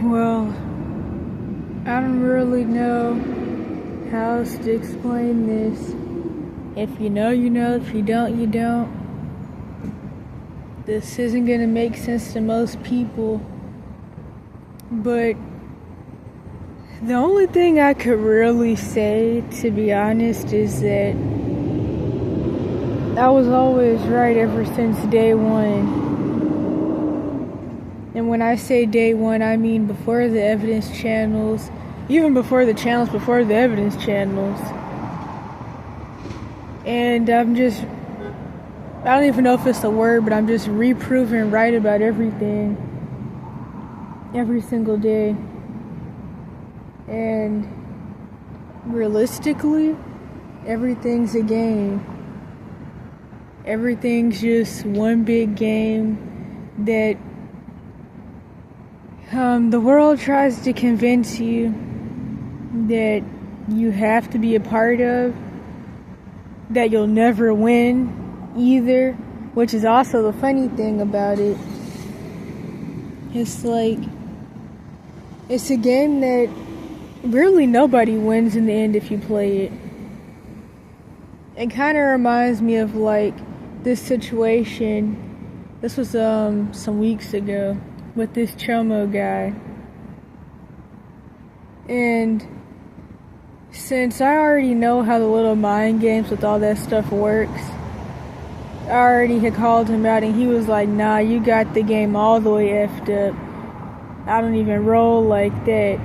Well, I don't really know how else to explain this. If you know, you know. If you don't, you don't. This isn't gonna make sense to most people. But the only thing I could really say, to be honest, is that I was always right ever since day one. And when I say day one, I mean before the evidence channels, even before the channels, before the evidence channels. And I don't even know if it's a word, but I'm just reproving right about everything. Every single day. And realistically, everything's a game. Everything's just one big game that the world tries to convince you that you have to be a part of, that you'll never win either, which is also the funny thing about it. It's like, it's a game that really nobody wins in the end if you play it. It kind of reminds me of like this situation. This was some weeks ago with this Chomo guy. And since I already know how the little mind games with all that stuff works, I already had called him out and he was like, nah, you got the game all the way effed up. I don't even roll like that.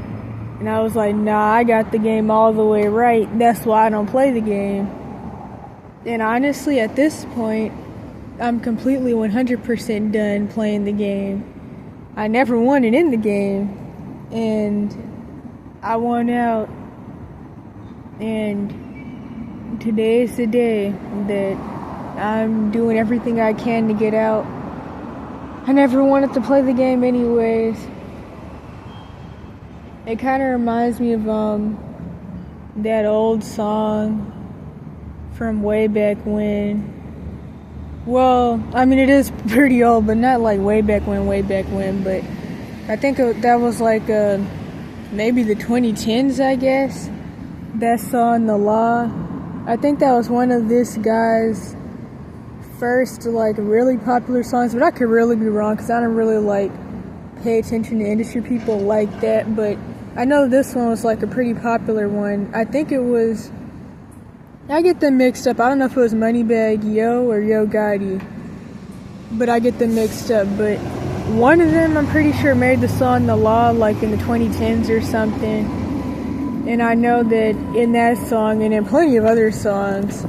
And I was like, nah, I got the game all the way right. That's why I don't play the game. And honestly, at this point, I'm completely 100% done playing the game. I never won it in the game. And I won out. And today is the day that I'm doing everything I can to get out. I never wanted to play the game anyways. It kind of reminds me of that old song from way back when. Well, I mean, it is pretty old, but not like way back when, but I think that was like maybe the 2010s, I guess. That song, The Law. I think that was one of this guy's first like really popular songs, but I could really be wrong because I don't really like pay attention to industry people like that, but I know this one was like a pretty popular one. I think it was, I get them mixed up. I don't know if it was Moneybagg Yo or Yo Gotti, but I get them mixed up. But one of them, I'm pretty sure, made the song The Law like in the 2010s or something. And I know that in that song and in plenty of other songs,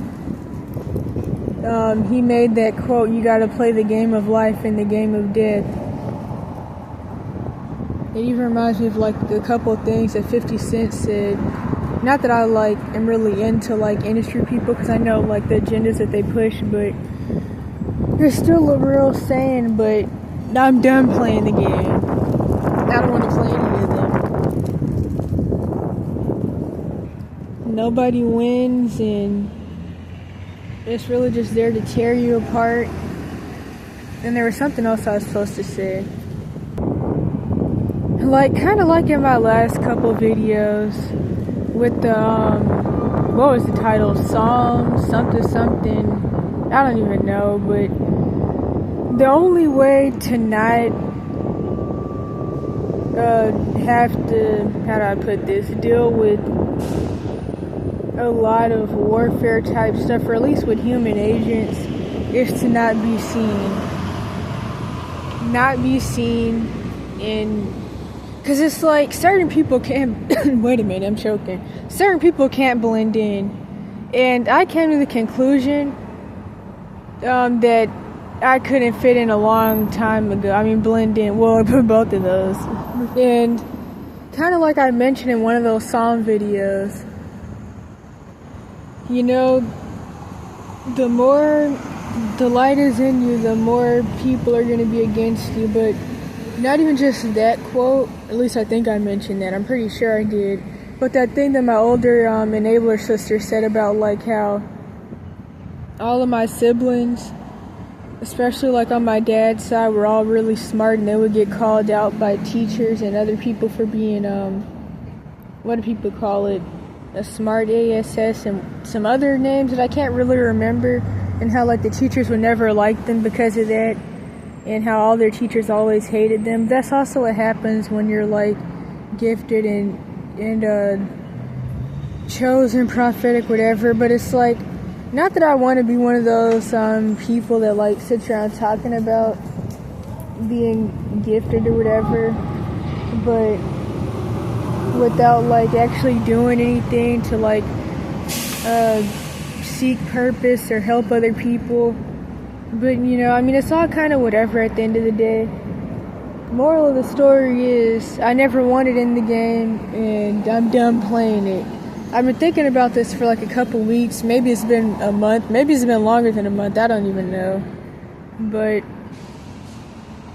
he made that quote, you gotta play the game of life and the game of death. It even reminds me of like a couple of things that 50 Cent said. Not that I like am really into like industry people, because I know like the agendas that they push, but there's still a real saying. But I'm done playing the game. I don't want to play any of them. Nobody wins, and it's really just there to tear you apart. And there was something else I was supposed to say. Like, kind of like in my last couple videos with the, what was the title? Psalm, something. I don't even know, but the only way to not have to, how do I put this, deal with a lot of warfare type stuff, or at least with human agents, is to not be seen. Not be seen in... Because it's like certain people can't... Wait a minute, I'm choking. Certain people can't blend in. And I came to the conclusion that I couldn't fit in a long time ago. I mean, blend in. Well, both of those. And kind of like I mentioned in one of those song videos, you know, the more the light is in you, the more people are going to be against you. But not even just that quote, at least I think I mentioned that, I'm pretty sure I did, but that thing that my older enabler sister said about like how all of my siblings especially like on my dad's side, we're all really smart, and they would get called out by teachers and other people for being what do people call it, a smart ass, and some other names that I can't really remember, and how like the teachers would never like them because of that, and how all their teachers always hated them. That's also what happens when you're like gifted and chosen, prophetic, whatever. But it's like, not that I want to be one of those people that like sits around talking about being gifted or whatever, but without like actually doing anything to like seek purpose or help other people. But you know, I mean, it's all kind of whatever at the end of the day. Moral of the story is, I never won it in the game, and I'm done playing it. I've been thinking about this for like a couple weeks. Maybe it's been a month. Maybe it's been longer than a month. I don't even know. But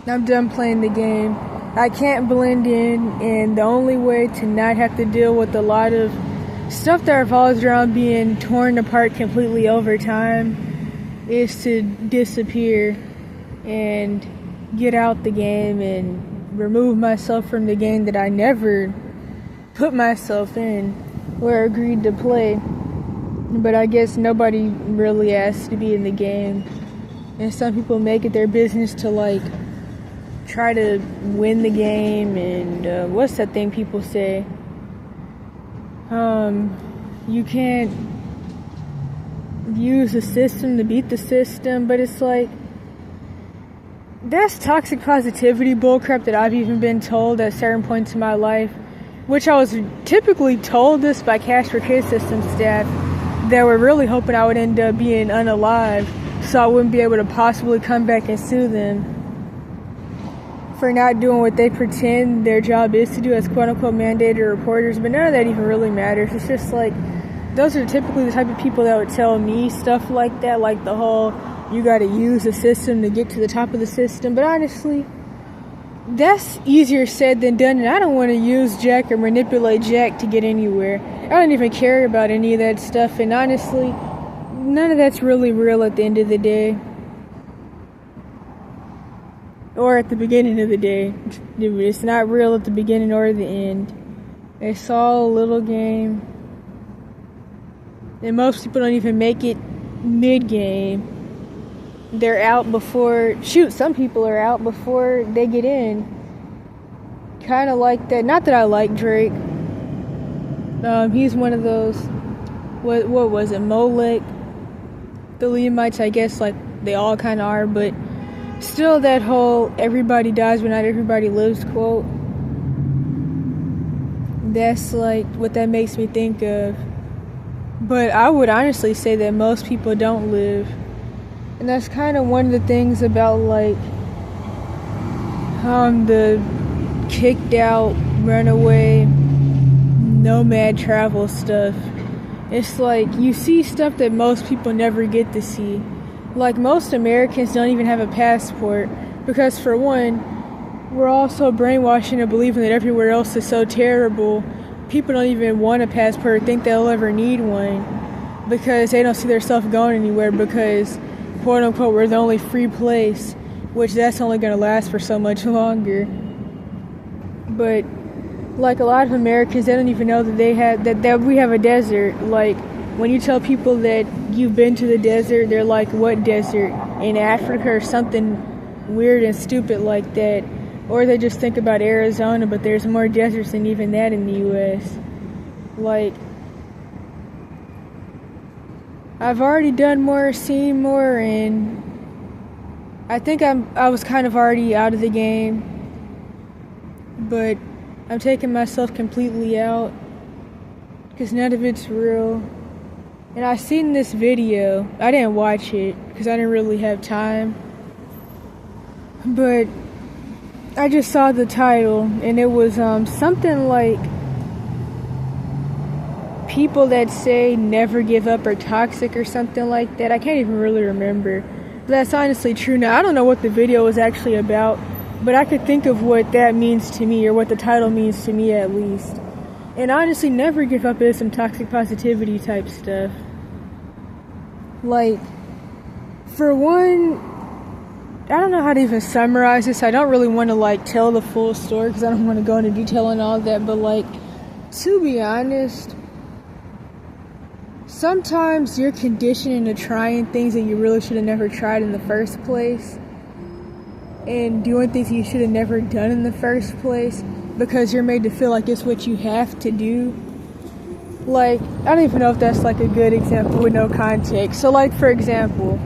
I'm done playing the game. I can't blend in, and the only way to not have to deal with a lot of stuff that revolves around being torn apart completely over time is to disappear and get out the game and remove myself from the game that I never put myself in or agreed to play. But I guess nobody really asked to be in the game, and some people make it their business to like try to win the game. And what's that thing people say, you can't use the system to beat the system. But it's like, that's toxic positivity bullcrap that I've even been told at certain points in my life, which I was typically told this by Cash for Kids system staff that were really hoping I would end up being unalive, so I wouldn't be able to possibly come back and sue them for not doing what they pretend their job is to do as quote-unquote mandated reporters. But none of that even really matters. It's just like, those are typically the type of people that would tell me stuff like that, like the whole, you gotta use the system to get to the top of the system. But honestly, that's easier said than done, and I don't want to use Jack or manipulate Jack to get anywhere. I don't even care about any of that stuff, and honestly, none of that's really real at the end of the day. Or at the beginning of the day. It's not real at the beginning or the end. It's all a little game. And most people don't even make it mid-game. They're out before... Shoot, some people are out before they get in. Kind of like that. Not that I like Drake. He's one of those... What was it? Molech? The Lemites, I guess, like, they all kind of are, but... Still that whole everybody dies but not everybody lives quote. That's like what that makes me think of. But I would honestly say that most people don't live. And that's kind of one of the things about like the kicked out, runaway, nomad travel stuff. It's like you see stuff that most people never get to see. Like, most Americans don't even have a passport because, for one, we're all so brainwashed into believing that everywhere else is so terrible. People don't even want a passport or think they'll ever need one because they don't see themselves going anywhere because, quote-unquote, we're the only free place, which that's only going to last for so much longer. But, like, a lot of Americans, they don't even know that they have that we have a desert. Like, when you tell people that you've been to the desert, they're like, what desert? In Africa or something weird and stupid like that. Or they just think about Arizona, but there's more deserts than even that in the U.S. Like, I've already done more, seen more, and I think I was kind of already out of the game. But I'm taking myself completely out because none of it's real. And I seen this video. I didn't watch it because I didn't really have time. But I just saw the title, and it was something like people that say never give up are toxic or something like that. I can't even really remember. But that's honestly true. Now, I don't know what the video was actually about, but I could think of what that means to me, or what the title means to me at least. And honestly, never give up is some toxic positivity type stuff. Like, for one, I don't know how to even summarize this. I don't really want to like tell the full story because I don't want to go into detail and all that, but like, to be honest, sometimes you're conditioned into trying things that you really should have never tried in the first place, and doing things you should have never done in the first place because you're made to feel like it's what you have to do. Like, I don't even know if that's like a good example with no context. So like, for example,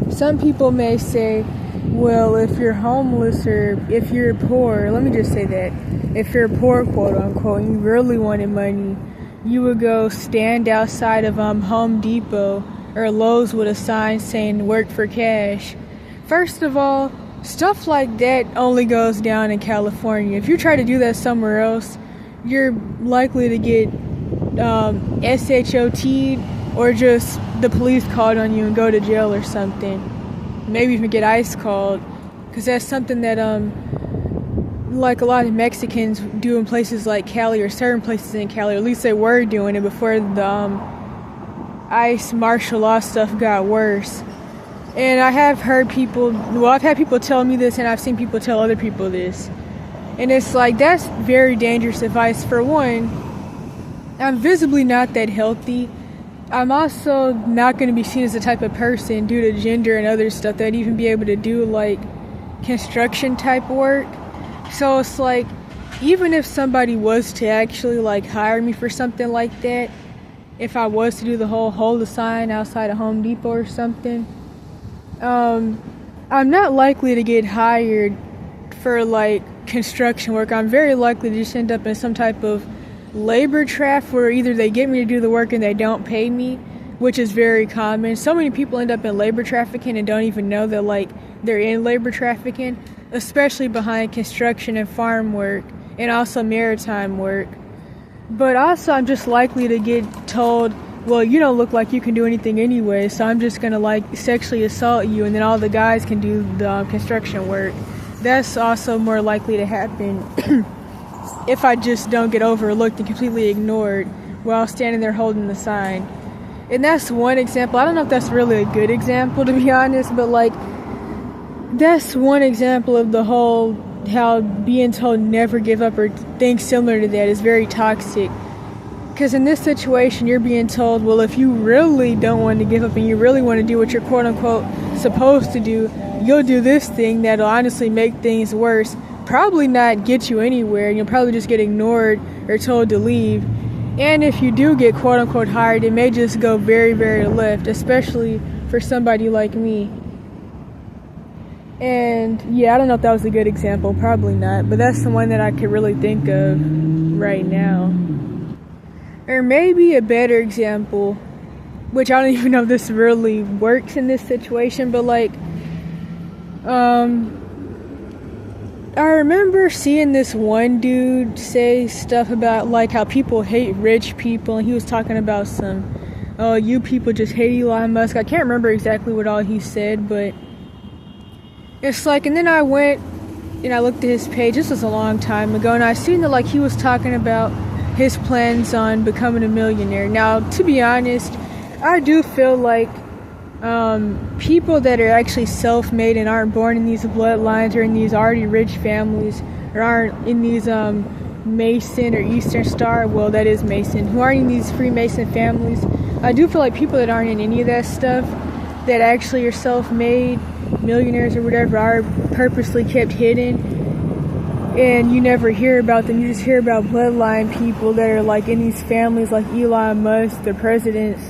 some people may say, well, if you're homeless or if you're poor, let me just say that, if you're poor, quote unquote, and you really wanted money, you would go stand outside of Home Depot or Lowe's with a sign saying work for cash. First of all, stuff like that only goes down in California. If you try to do that somewhere else, you're likely to get SHOT'd or just the police called on you and go to jail or something. Maybe even get ICE called, because that's something that like a lot of Mexicans do in places like Cali, or certain places in Cali, or at least they were doing it before the ICE martial law stuff got worse. And I have heard people, well, I've had people tell me this, and I've seen people tell other people this. And it's like, that's very dangerous advice. For one, I'm visibly not that healthy. I'm also not going to be seen as the type of person, due to gender and other stuff, that'd even be able to do like construction type work. So it's like, even if somebody was to actually like hire me for something like that, if I was to do the whole hold a sign outside of Home Depot or something, I'm not likely to get hired for like construction work. I'm very likely to just end up in some type of labor traffic where either they get me to do the work and they don't pay me, which is very common. So many people end up in labor trafficking and don't even know that like they're in labor trafficking, especially behind construction and farm work and also maritime work. But also I'm just likely to get told, well, you don't look like you can do anything anyway, so I'm just gonna like sexually assault you, and then all the guys can do the construction work. That's also more likely to happen if I just don't get overlooked and completely ignored while standing there holding the sign. And that's one example. I don't know if that's really a good example, to be honest, but like, that's one example of the whole how being told never give up or things similar to that is very toxic. Because in this situation, you're being told, well, if you really don't want to give up and you really want to do what you're quote unquote supposed to do, you'll do this thing that'll honestly make things worse, probably not get you anywhere, and you'll probably just get ignored or told to leave. And if you do get quote unquote hired, it may just go very, very left, especially for somebody like me. And yeah, I don't know if that was a good example, probably not, but that's the one that I could really think of right now. Or maybe a better example, which I don't even know if this really works in this situation, but like, I remember seeing this one dude say stuff about like how people hate rich people, and he was talking about some, oh, you people just hate Elon Musk. I can't remember exactly what all he said, but it's like, and then I went and I looked at his page. This was a long time ago, and I seen that like he was talking about his plans on becoming a millionaire. Now, to be honest, I do feel like people that are actually self-made and aren't born in these bloodlines or in these already rich families, or aren't in these Mason or Eastern Star, well, that is Mason, who aren't in these Freemason families, I do feel like people that aren't in any of that stuff, that actually are self-made millionaires or whatever, are purposely kept hidden, and you never hear about them. You just hear about bloodline people that are like in these families, like Elon Musk, the presidents,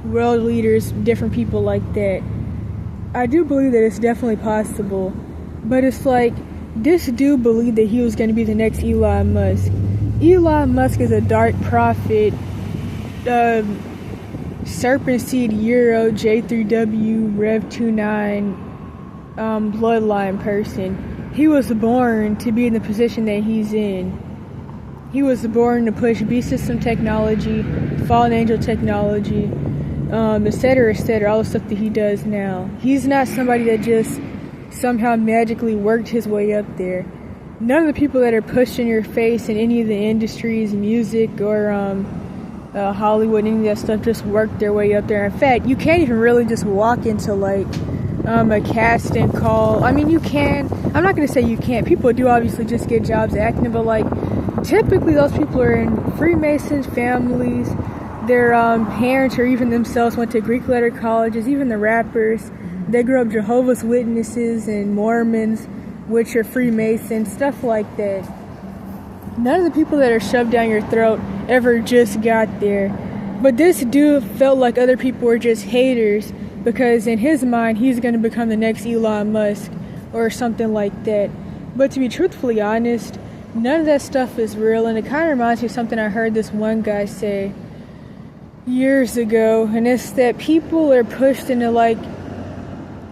world leaders, different people like that. I do believe that it's definitely possible, but it's like, this dude believed that he was going to be the next Elon Musk. Elon Musk is a dark prophet, Serpent Seed Euro J3W Rev 29 bloodline person. He was born to be in the position that he's in. He was born to push beast system technology, fallen angel technology, etc., etc., all the stuff that he does now. He's not somebody that just somehow magically worked his way up there. None of the people that are pushed in your face in any of the industries, music or Hollywood, any of that stuff, just worked their way up there. In fact, you can't even really just walk into like a casting call. I mean, you can. I'm not going to say you can't. People do obviously just get jobs acting, but like typically those people are in Freemasons families. Their parents or even themselves went to Greek letter colleges. Even the rappers, they grew up Jehovah's Witnesses and Mormons, which are Freemasons, stuff like that. None of the people that are shoved down your throat ever just got there. But this dude felt like other people were just haters because in his mind, he's going to become the next Elon Musk or something like that. But to be truthfully honest, none of that stuff is real. And it kind of reminds me of something I heard this one guy say years ago. And it's that people are pushed into like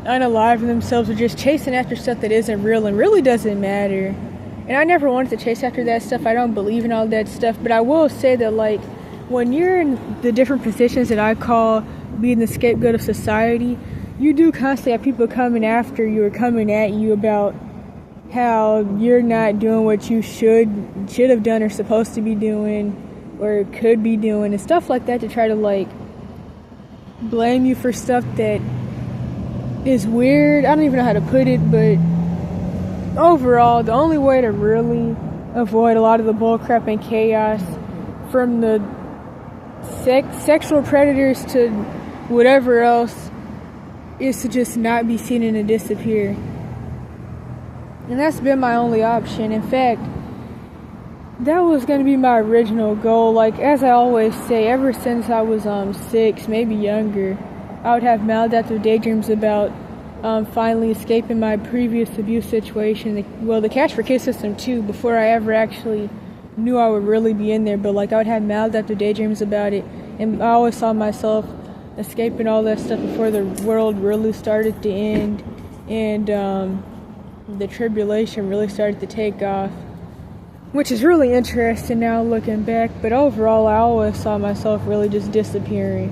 unaliving themselves or just chasing after stuff that isn't real and really doesn't matter. And I never wanted to chase after that stuff. I don't believe in all that stuff. But I will say that like when you're in the different positions that I call being the scapegoat of society, you do constantly have people coming after you or coming at you about how you're not doing what you should have done or supposed to be doing or could be doing and stuff like that to try to like blame you for stuff that is weird. I don't even know how to put it, but overall, the only way to really avoid a lot of the bullcrap and chaos from the sexual predators to whatever else is to just not be seen and to disappear. And that's been my only option. In fact, that was going to be my original goal. Like, as I always say, ever since I was 6, maybe younger, I would have maladaptive daydreams about finally escaping my previous abuse situation. The Cash for Kids system too, before I ever actually knew I would really be in there. But like I would have maladaptive daydreams about it. And I always saw myself escaping all that stuff before the world really started to end. And the tribulation really started to take off. Which is really interesting now looking back. But overall, I always saw myself really just disappearing.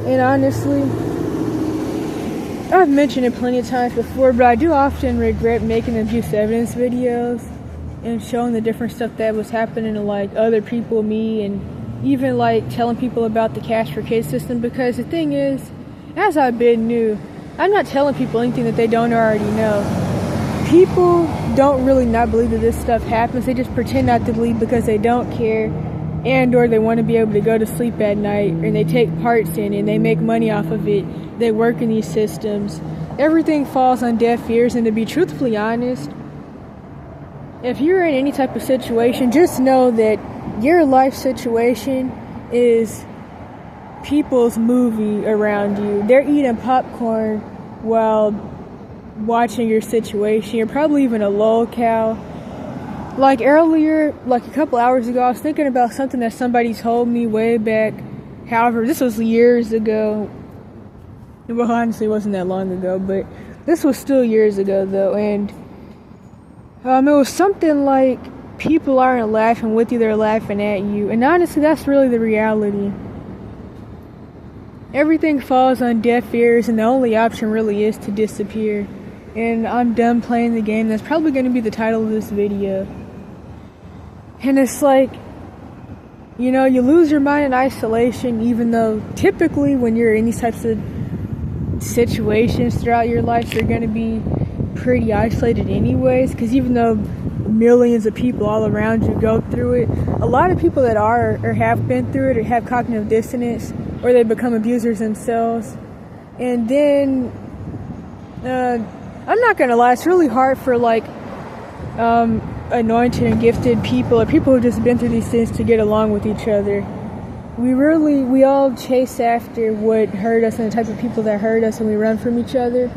And honestly, I've mentioned it plenty of times before, but I do often regret making abuse evidence videos and showing the different stuff that was happening to like other people, me, and even like telling people about the Cash for Kids system, because the thing is, as I've been new, I'm not telling people anything that they don't already know. People don't really not believe that this stuff happens. They just pretend not to believe because they don't care and or they want to be able to go to sleep at night, and they take parts in it and they make money off of it. They work in these systems. Everything falls on deaf ears, and to be truthfully honest, if you're in any type of situation, just know that your life situation is people's movie around you. They're eating popcorn while watching your situation. You're probably even a lolcow. Like earlier, like a couple hours ago, I was thinking about something that somebody told me way back. However, this was years ago. Well, honestly, it wasn't that long ago, but this was still years ago, though. And it was something like, people aren't laughing with you, they're laughing at you. And honestly, that's really the reality. Everything falls on deaf ears, and the only option really is to disappear. And I'm done playing the game. That's probably going to be the title of this video. And it's like, you know, you lose your mind in isolation, even though typically when you're in these types of situations throughout your life, you're going to be pretty isolated anyways, because even though millions of people all around you go through it, a lot of people that are or have been through it or have cognitive dissonance, or they become abusers themselves. And then I'm not gonna lie, it's really hard for like anointed and gifted people or people who've just been through these things to get along with each other. We all chase after what hurt us and the type of people that hurt us, and we run from each other.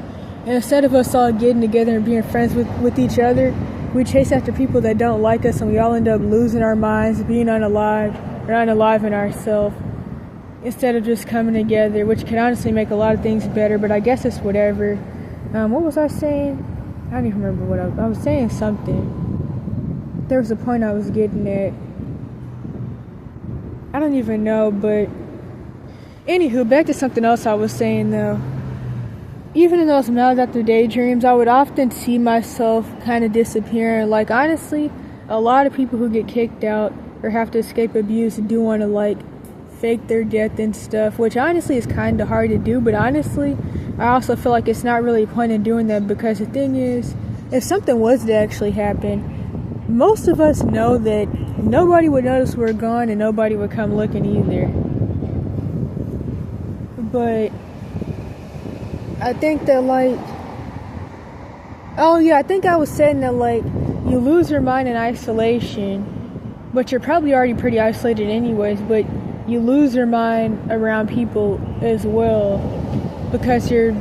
And instead of us all getting together and being friends with each other, we chase after people that don't like us, and we all end up losing our minds, being unaliving ourselves, instead of just coming together, which can honestly make a lot of things better, but I guess it's whatever. What was I saying? I don't even remember what I was saying something. There was a point I was getting at. I don't even know, but anywho, back to something else I was saying though. Even in those maladaptive daydreams, I would often see myself kind of disappearing. Like, honestly, a lot of people who get kicked out or have to escape abuse do want to, like, fake their death and stuff, which honestly is kind of hard to do. But honestly, I also feel like it's not really a point in doing that, because the thing is, if something was to actually happen, most of us know that nobody would notice we're gone and nobody would come looking either. But I think that, like, oh yeah, I think I was saying that, like, you lose your mind in isolation, but you're probably already pretty isolated anyways, but you lose your mind around people as well, because you're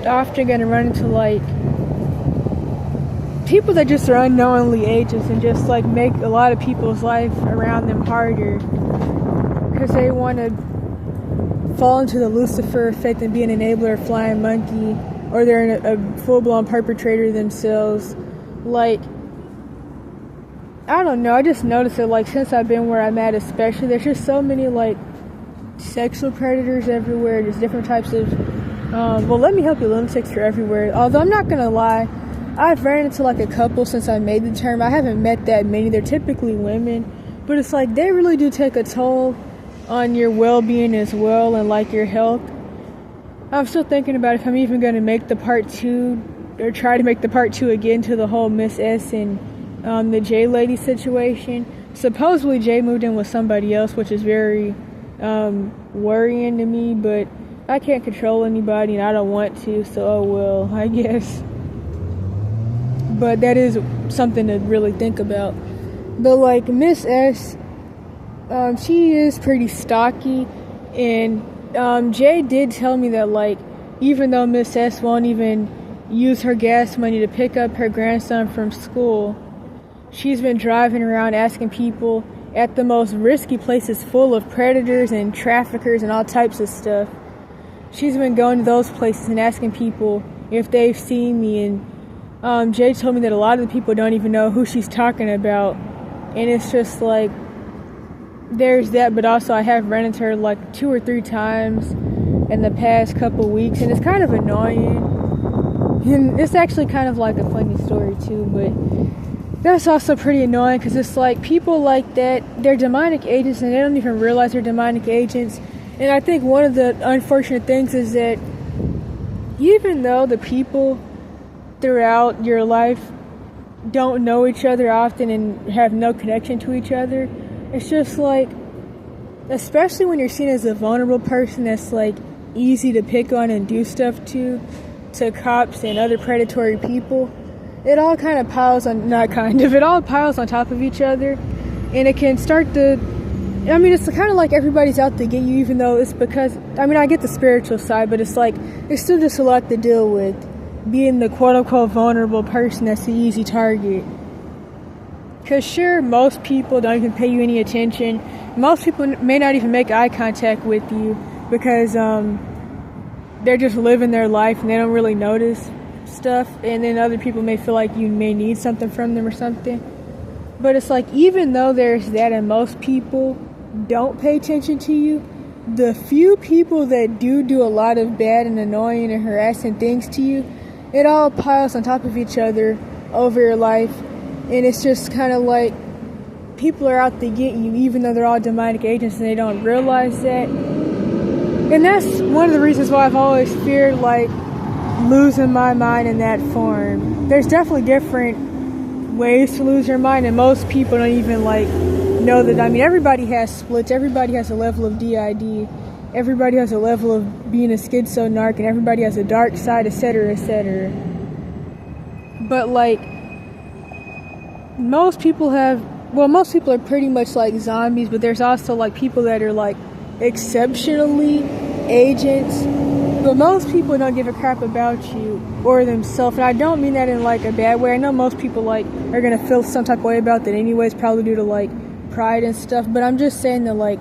often going to run into, like, people that just are unknowingly agents and just, like, make a lot of people's life around them harder, because they want to fall into the Lucifer effect and be an enabler, flying monkey, or they're a full-blown perpetrator themselves. Like, I don't know, I just noticed that, like, since I've been where I'm at especially, there's just so many, like, sexual predators everywhere. There's different types of, well, let me help you, lunatics are everywhere. Although I'm not gonna lie, I've ran into, like, a couple since I made the term. I haven't met that many. They're typically women, but it's like they really do take a toll on your well-being as well, and, like, your health. I'm still thinking about if I'm even going to make the part 2, or try to make the part 2 again to the whole Miss S and the J lady situation. Supposedly J moved in with somebody else, which is very worrying to me, but I can't control anybody and I don't want to, so oh well, I guess. But that is something to really think about. But, like, Miss S, she is pretty stocky, and Jay did tell me that, like, even though Miss S won't even use her gas money to pick up her grandson from school, she's been driving around asking people at the most risky places full of predators and traffickers and all types of stuff. She's been going to those places and asking people if they've seen me, and Jay told me that a lot of the people don't even know who she's talking about, and it's just like, there's that. But also I have run into her like 2 or 3 times in the past couple weeks, and it's kind of annoying, and it's actually kind of like a funny story too, but that's also pretty annoying, because it's like people like that, they're demonic agents and they don't even realize they're demonic agents. And I think one of the unfortunate things is that even though the people throughout your life don't know each other often and have no connection to each other, it's just like, especially when you're seen as a vulnerable person that's like easy to pick on and do stuff to cops and other predatory people, it all kind of piles on, it all piles on top of each other, and it can start to, I mean, it's kind of like everybody's out to get you, even though it's because, I mean, I get the spiritual side, but it's like, it's still just a lot to deal with, being the quote-unquote vulnerable person that's the easy target. Because sure, most people don't even pay you any attention. Most people may not even make eye contact with you, because they're just living their life and they don't really notice stuff. And then other people may feel like you may need something from them or something. But it's like, even though there's that and most people don't pay attention to you, the few people that do a lot of bad and annoying and harassing things to you, it all piles on top of each other over your life. And it's just kind of like people are out to get you, even though they're all demonic agents and they don't realize that. And that's one of the reasons why I've always feared, like, losing my mind in that form. There's definitely different ways to lose your mind, and most people don't even, like, know that. I mean, everybody has splits. Everybody has a level of DID. Everybody has a level of being a schizo-narc, and everybody has a dark side, etc., etc. But, like, most people are pretty much like zombies, but there's also, like, people that are, like, exceptionally agents, but most people don't give a crap about you or themselves. And I don't mean that in, like, a bad way. I know most people, like, are gonna feel some type of way about that anyways, probably due to, like, pride and stuff, but I'm just saying that, like,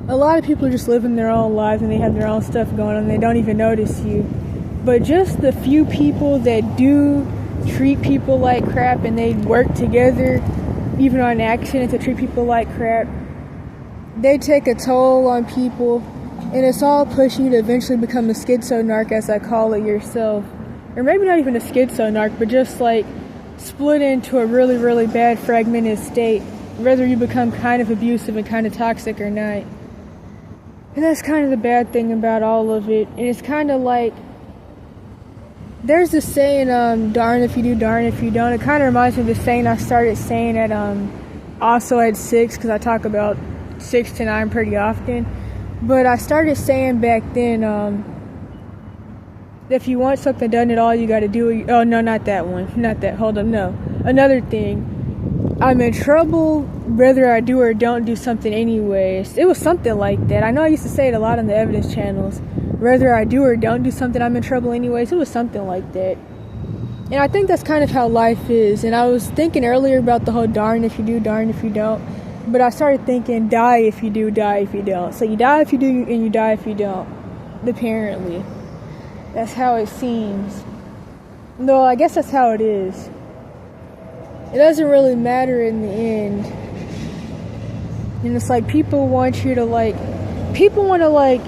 a lot of people are just living their own lives and they have their own stuff going on and they don't even notice you. But just the few people that do treat people like crap, and they work together even on accident to treat people like crap, they take a toll on people, and it's all pushing you to eventually become a schizo-narc, as I call it, yourself. Or maybe not even a schizo-narc, but just, like, split into a really, really bad fragmented state, whether you become kind of abusive and kind of toxic or not. And that's kind of the bad thing about all of it. And it's kind of like, there's this saying, darn if you do, darn if you don't. It kind of reminds me of the saying I started saying at also at 6, because I talk about 6 to 9 pretty often. But I started saying back then, if you want something done at all, you got to do it. Oh, no, not that one. Not that. Hold on, no. Another thing. I'm in trouble whether I do or don't do something anyways. It was something like that. I know I used to say it a lot on the evidence channels. Whether I do or don't do something, I'm in trouble anyways. It was something like that. And I think that's kind of how life is. And I was thinking earlier about the whole darn if you do, darn if you don't. But I started thinking die if you do, die if you don't. So you die if you do and you die if you don't. Apparently. That's how it seems. No, I guess that's how it is. It doesn't really matter in the end. And it's like people want you to like, people want to like,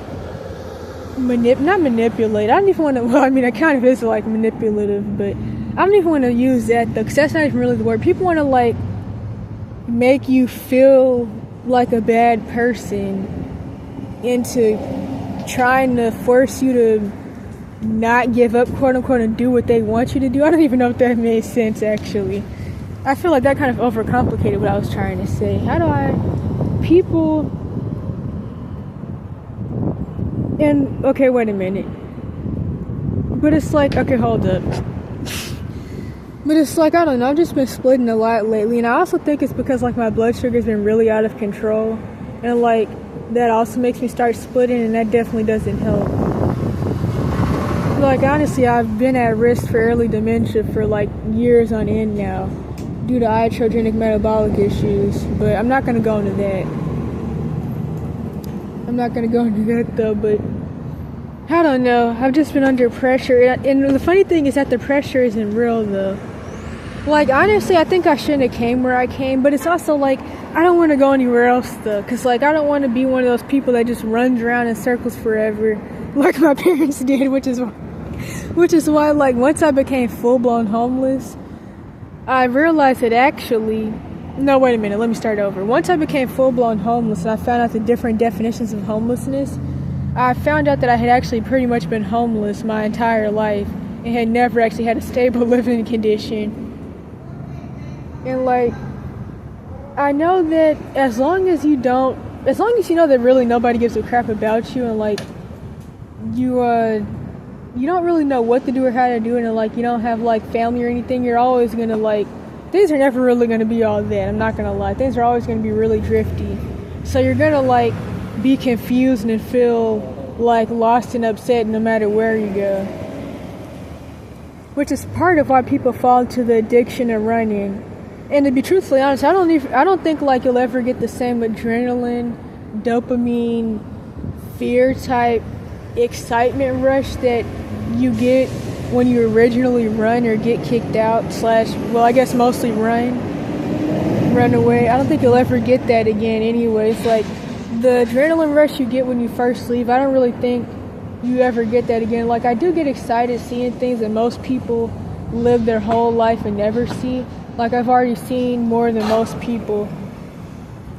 not manipulate. I don't even want to, well, I mean, it kind of is like manipulative, but I don't even want to use that though, because that's not even really the word. People want to like make you feel like a bad person into trying to force you to not give up, quote unquote, and do what they want you to do. I don't even know if that made sense actually. I feel like that kind of overcomplicated what I was trying to say. People, and, okay, wait a minute. But it's like, okay, hold up. But it's like, I don't know, I've just been splitting a lot lately, and I also think it's because, like, my blood sugar's been really out of control, and, like, that also makes me start splitting, and that definitely doesn't help. Like, honestly, I've been at risk for early dementia for, like, years on end now, due to iatrogenic metabolic issues, but I'm not going to go into that. I'm not going to go into that though, but I don't know. I've just been under pressure, and the funny thing is that the pressure isn't real though. Like, honestly, I think I shouldn't have came where I came, but it's also like, I don't want to go anywhere else though, because like, I don't want to be one of those people that just runs around in circles forever, like my parents did, which is why, like, once I became full-blown homeless, I realized that actually, no, wait a minute, let me start over. Once I became full-blown homeless and I found out the different definitions of homelessness, I found out that I had actually pretty much been homeless my entire life and had never actually had a stable living condition. And, like, I know that as long as you know that really nobody gives a crap about you, and, like, you don't really know what to do or how to do it, and like you don't have like family or anything, you're always gonna like, things are never really gonna be all that. I'm not gonna lie, things are always gonna be really drifty. So you're gonna like be confused and feel like lost and upset no matter where you go. Which is part of why people fall into the addiction of running. And to be truthfully honest, I don't think like you'll ever get the same adrenaline, dopamine, fear type excitement rush that you get when you originally run or get kicked out / well, I guess mostly run away. I don't think you'll ever get that again anyways. Like, the adrenaline rush you get when you first leave, I don't really think you ever get that again. Like, I do get excited seeing things that most people live their whole life and never see. Like, I've already seen more than most people.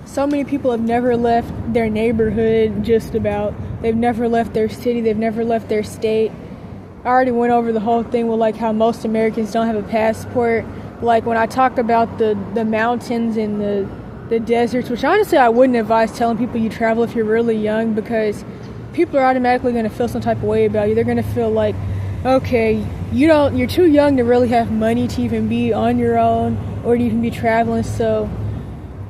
So many people have never left their neighborhood, just about. They've never left their city. They've never left their state. I already went over the whole thing with like how most Americans don't have a passport. Like, when I talk about the mountains and the deserts, which honestly I wouldn't advise telling people you travel if you're really young, because people are automatically going to feel some type of way about you. They're going to feel like, okay, you're too young to really have money to even be on your own or to even be traveling, so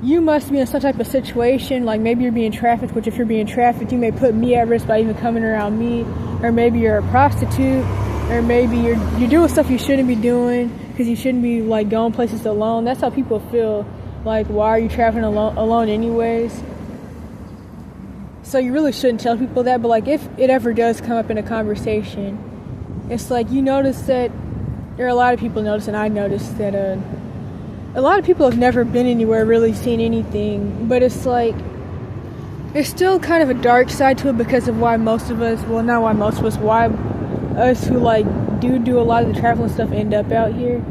you must be in some type of situation, like maybe you're being trafficked, which if you're being trafficked, you may put me at risk by even coming around me, or maybe you're a prostitute, or maybe you're doing stuff you shouldn't be doing, because you shouldn't be like going places alone. That's how people feel, like, why are you traveling alone anyways? So you really shouldn't tell people that, but like if it ever does come up in a conversation, it's like you notice that, or a lot of people notice, and I noticed that a lot of people have never been anywhere, really seen anything, but it's like, there's still kind of a dark side to it because of why most of us, well, not why most of us, why us who like do a lot of the traveling stuff end up out here.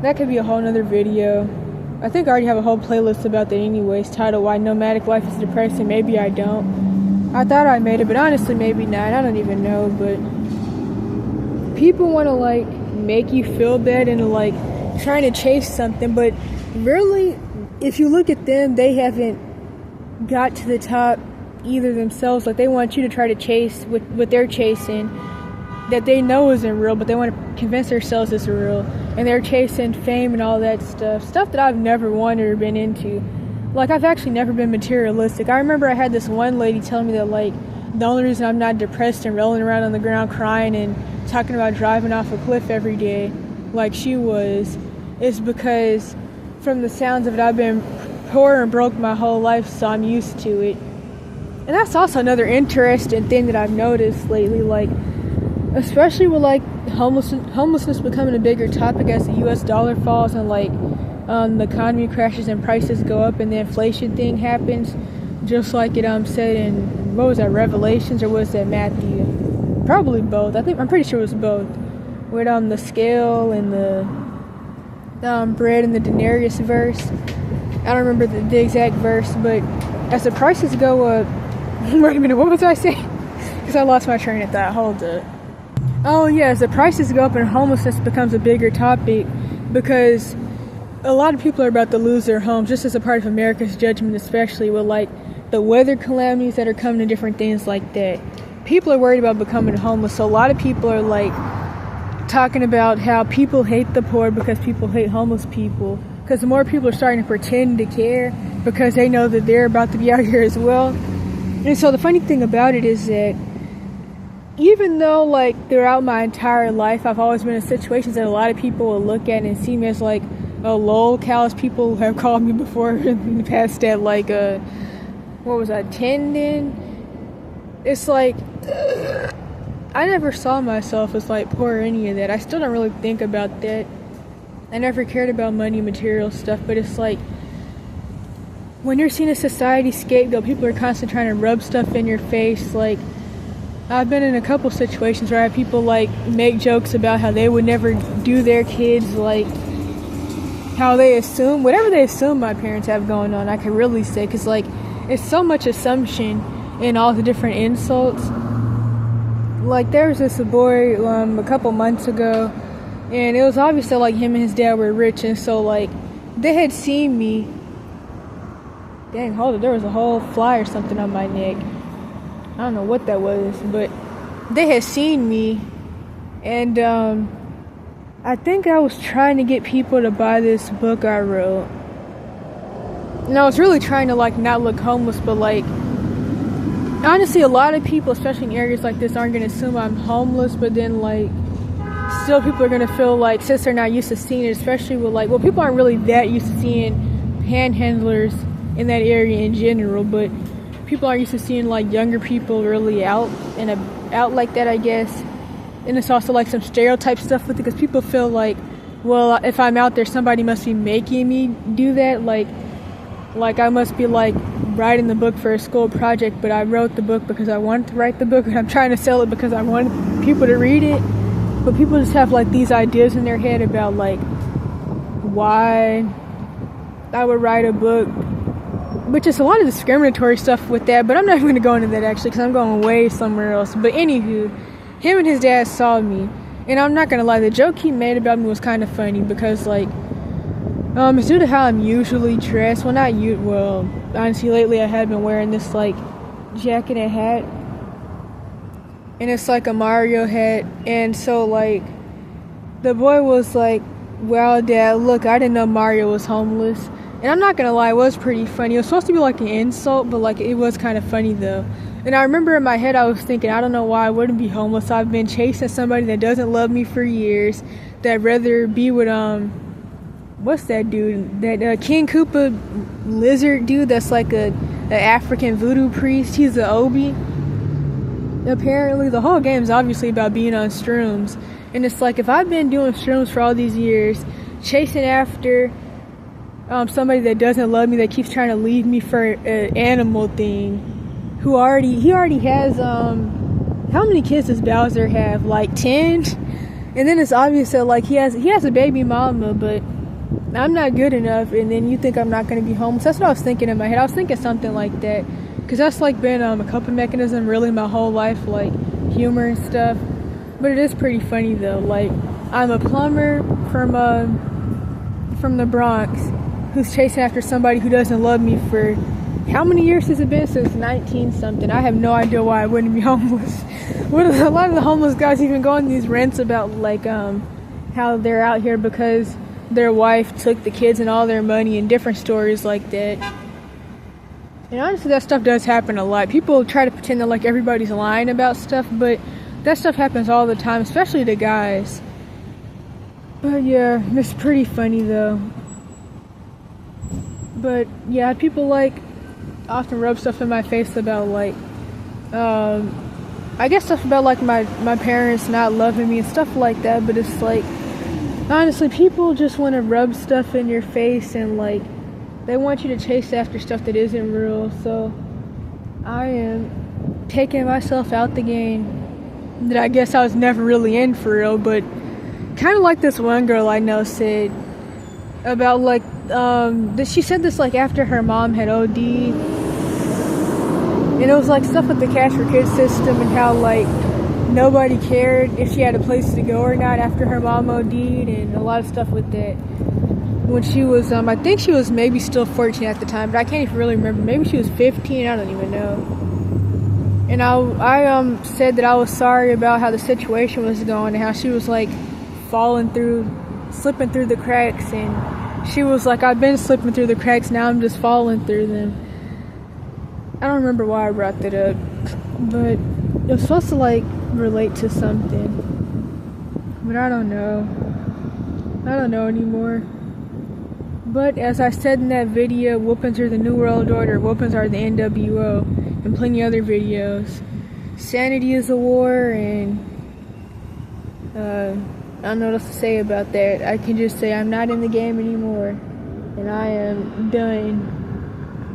That could be a whole nother video. I think I already have a whole playlist about that anyways, titled Why Nomadic Life is Depressing. Maybe I don't. I thought I made it, but honestly, maybe not. I don't even know. But people want to like make you feel bad and like trying to chase something, but really, if you look at them, they haven't got to the top either themselves. Like, they want you to try to chase what they're chasing that they know isn't real, but they want to convince themselves it's real. And they're chasing fame and all that stuff that I've never wanted or been into. Like, I've actually never been materialistic. I remember I had this one lady tell me that, like, the only reason I'm not depressed and rolling around on the ground crying and talking about driving off a cliff every day like she was is because from the sounds of it, I've been poor and broke my whole life, so I'm used to it. And that's also another interesting thing that I've noticed lately, like, especially with like homelessness becoming a bigger topic as the US dollar falls and like the economy crashes and prices go up and the inflation thing happens, just like it said in, what was that, Revelations, or was that Matthew? Probably both. I'm pretty sure it was both. With the scale and the bread and the denarius verse. I don't remember the exact verse, but as the prices go up, wait a minute, what was I saying? Because I lost my train of thought. Hold up. Oh yeah, as the prices go up and homelessness becomes a bigger topic, because a lot of people are about to lose their homes, just as a part of America's judgment, especially with like the weather calamities that are coming and different things like that. People are worried about becoming homeless, so a lot of people are like talking about how people hate the poor because people hate homeless people, because the more people are starting to pretend to care because they know that they're about to be out here as well. And so the funny thing about it is that even though like throughout my entire life I've always been in situations that a lot of people will look at and see me as like a lol cows, people have called me before in the past that like what was I, tendon? It's like I never saw myself as like poor or any of that. I still don't really think about that. I never cared about money, material stuff, but it's like when you're seeing a society scapegoat, people are constantly trying to rub stuff in your face. Like, I've been in a couple situations where I have people like make jokes about how they would never do their kids, like how they assume whatever they assume my parents have going on. I can really say, because like it's so much assumption in all the different insults. Like, there was this boy a couple months ago, and it was obvious that like him and his dad were rich, and so like they had seen me. Dang, hold it, there was a whole fly or something on my neck. I don't know what that was, but they had seen me, and I think I was trying to get people to buy this book I wrote. And I was really trying to like not look homeless, but like honestly, a lot of people, especially in areas like this, aren't going to assume I'm homeless, but then like still people are going to feel like, since they're not used to seeing it, especially with like, well, people aren't really that used to seeing panhandlers in that area in general, but people aren't used to seeing like younger people really out like that, I guess. And it's also like some stereotype stuff with it, because people feel like, well, if I'm out there, somebody must be making me do that. Like I must be like writing the book for a school project, but I wrote the book because I wanted to write the book, and I'm trying to sell it because I want people to read it. But people just have like these ideas in their head about like why I would write a book, which is a lot of discriminatory stuff with that, but I'm not even going to go into that actually, because I'm going way somewhere else. But anywho, him and his dad saw me, and I'm not going to lie, the joke he made about me was kind of funny, because like it's due to how I'm usually dressed. Well, honestly, lately I had been wearing this like jacket and hat, and it's like a Mario hat. And so like the boy was like, well, Dad, look, I didn't know Mario was homeless. And I'm not gonna lie, it was pretty funny. It was supposed to be like an insult, but like it was kind of funny though. And I remember in my head I was thinking, I don't know why I wouldn't be homeless. I've been chasing somebody that doesn't love me for years, that'd rather be with what's that dude, that King Koopa lizard dude that's like a African voodoo priest. He's the Obi. Apparently the whole game is obviously about being on shrooms, and it's like, if I've been doing shrooms for all these years, chasing after somebody that doesn't love me, that keeps trying to leave me for an animal thing, he already has how many kids does Bowser have? Like 10? And then it's obvious that like he has a baby mama, but I'm not good enough, and then you think I'm not going to be homeless. That's what I was thinking in my head. I was thinking something like that. because that's like been a coping mechanism really my whole life, like humor and stuff. But it is pretty funny though. Like, I'm a plumber from the Bronx who's chasing after somebody who doesn't love me for how many years has it been? Since 19 something. I have no idea why I wouldn't be homeless. A lot of the homeless guys even go on these rants about like how they're out here because their wife took the kids and all their money, and different stories like that. And honestly, that stuff does happen a lot. People try to pretend that like everybody's lying about stuff, but that stuff happens all the time, especially to guys. But yeah, it's pretty funny though. But yeah, people like often rub stuff in my face about like I guess stuff about like my parents not loving me and stuff like that. But it's like, honestly, people just want to rub stuff in your face, and like they want you to chase after stuff that isn't real. So I am taking myself out the game that I guess I was never really in for real. But kind of like this one girl I know said about like she said this like after her mom had OD'd, and it was like stuff with the Cash for Kids system and how like nobody cared if she had a place to go or not after her mom OD'd, and a lot of stuff with that. When she was I think she was maybe still 14 at the time, but I can't even really remember. Maybe she was 15, I don't even know. And I said that I was sorry about how the situation was going and how she was like slipping through the cracks, and she was like, I've been slipping through the cracks, now I'm just falling through them. I don't remember why I brought that up, but it was supposed to like relate to something, but I don't know anymore. But as I said in that video, whoopings are the New World Order, whoopings are the NWO, and plenty of other videos. Sanity is a war, and I don't know what else to say about that. I can just say I'm not in the game anymore, and I am done.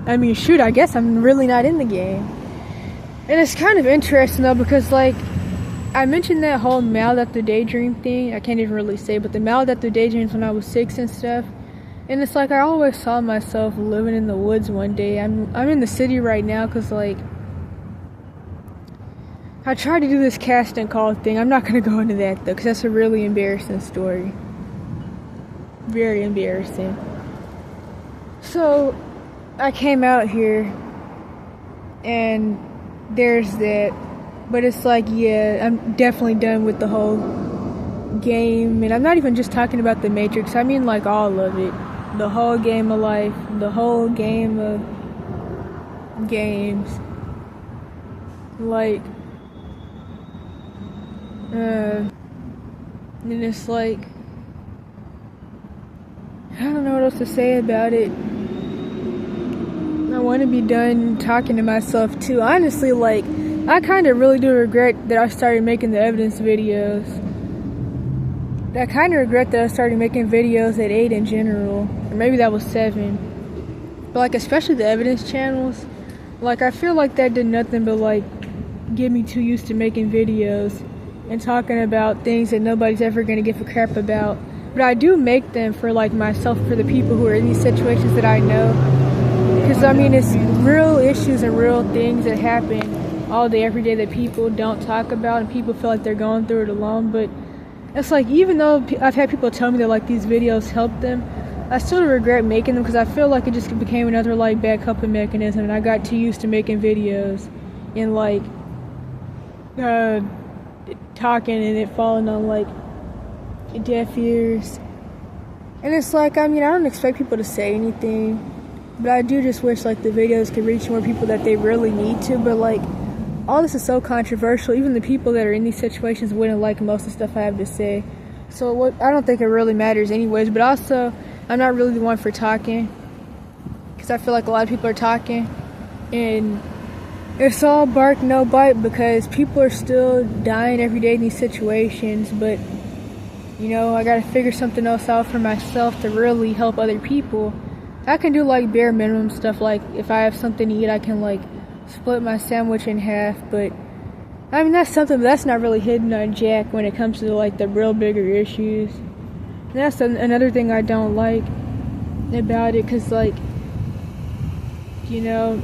I mean, shoot, I guess I'm really not in the game. And it's kind of interesting though, because like I mentioned that whole Mad at the Daydream thing. I can't even really say, but the Mad at the Daydreams when I was 6 and stuff. And it's like I always saw myself living in the woods one day. I'm in the city right now because like I tried to do this casting call thing. I'm not going to go into that though, because that's a really embarrassing story. Very embarrassing. So I came out here and there's that. But it's like, yeah, I'm definitely done with the whole game. And I'm not even just talking about the Matrix. I mean like all of it. The whole game of life. The whole game of games. Like, and it's like, I don't know what else to say about it. I want to be done talking to myself too. Honestly, like, I kind of really do regret that I started making the evidence videos. I kind of regret that I started making videos at 8 in general. Or maybe that was 7. But like, especially the evidence channels. Like, I feel like that did nothing but like get me too used to making videos and talking about things that nobody's ever going to give a crap about. But I do make them for like myself, for the people who are in these situations that I know. Because I mean, it's real issues and real things that happen all day, every day that people don't talk about, and people feel like they're going through it alone. But it's like, even though I've had people tell me that like these videos help them, I still regret making them because I feel like it just became another like bad coping mechanism, and I got too used to making videos and like talking and it falling on like deaf ears. And it's like, I mean, I don't expect people to say anything, but I do just wish like the videos could reach more people that they really need to. But like, all this is so controversial. Even the people that are in these situations wouldn't like most of the stuff I have to say. So I don't think it really matters anyways. But also, I'm not really the one for talking, because I feel like a lot of people are talking and it's all bark, no bite, because people are still dying every day in these situations. But you know, I gotta figure something else out for myself to really help other people. I can do like bare minimum stuff, like if I have something to eat, I can like split my sandwich in half. But I mean, that's something, but that's not really hidden on jack when it comes to like the real bigger issues. And that's another thing I don't like about it, because like, you know,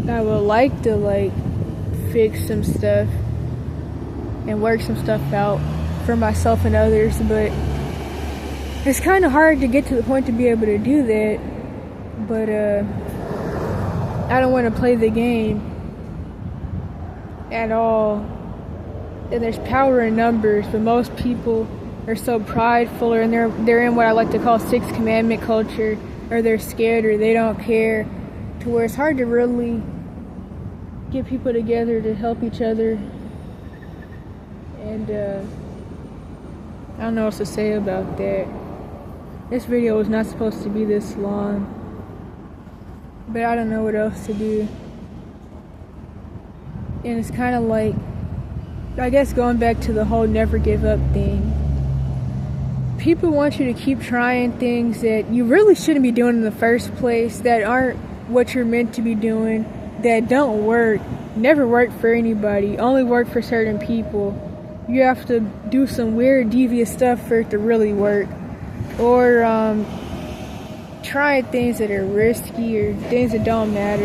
I would like to like fix some stuff and work some stuff out for myself and others, but it's kind of hard to get to the point to be able to do that. But I don't want to play the game at all. And there's power in numbers, but most people are so prideful, and they're in what I like to call Sixth Commandment culture, or they're scared, or they don't care, to where it's hard to really get people together to help each other. And I don't know what to say about that. This video was not supposed to be this long, but I don't know what else to do. And it's kind of like, I guess going back to the whole never give up thing. People want you to keep trying things that you really shouldn't be doing in the first place, that aren't what you're meant to be doing, that don't work, never work for anybody, only work for certain people. You have to do some weird, devious stuff for it to really work. Or trying things that are risky, or things that don't matter.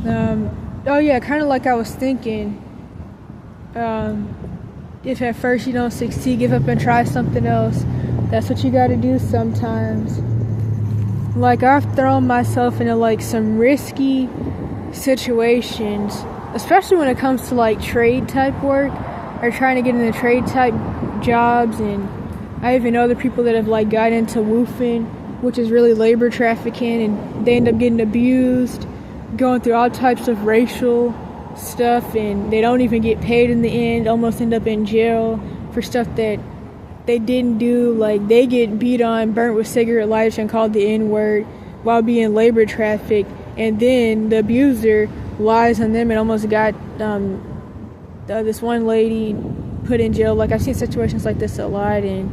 And oh yeah, kind of like I was thinking, if at first you don't succeed, give up and try something else. That's what you gotta do sometimes. Like, I've thrown myself into like some risky situations, especially when it comes to like trade type work, or trying to get into trade type jobs. And I even know other people that have like got into woofing, which is really labor trafficking, and they end up getting abused, going through all types of racial stuff, and they don't even get paid in the end, almost end up in jail for stuff that they didn't do. Like, they get beat on, burnt with cigarette lights, and called the N-word while being labor trafficked, and then the abuser lies on them and almost got this one lady put in jail. Like, I've seen situations like this a lot, and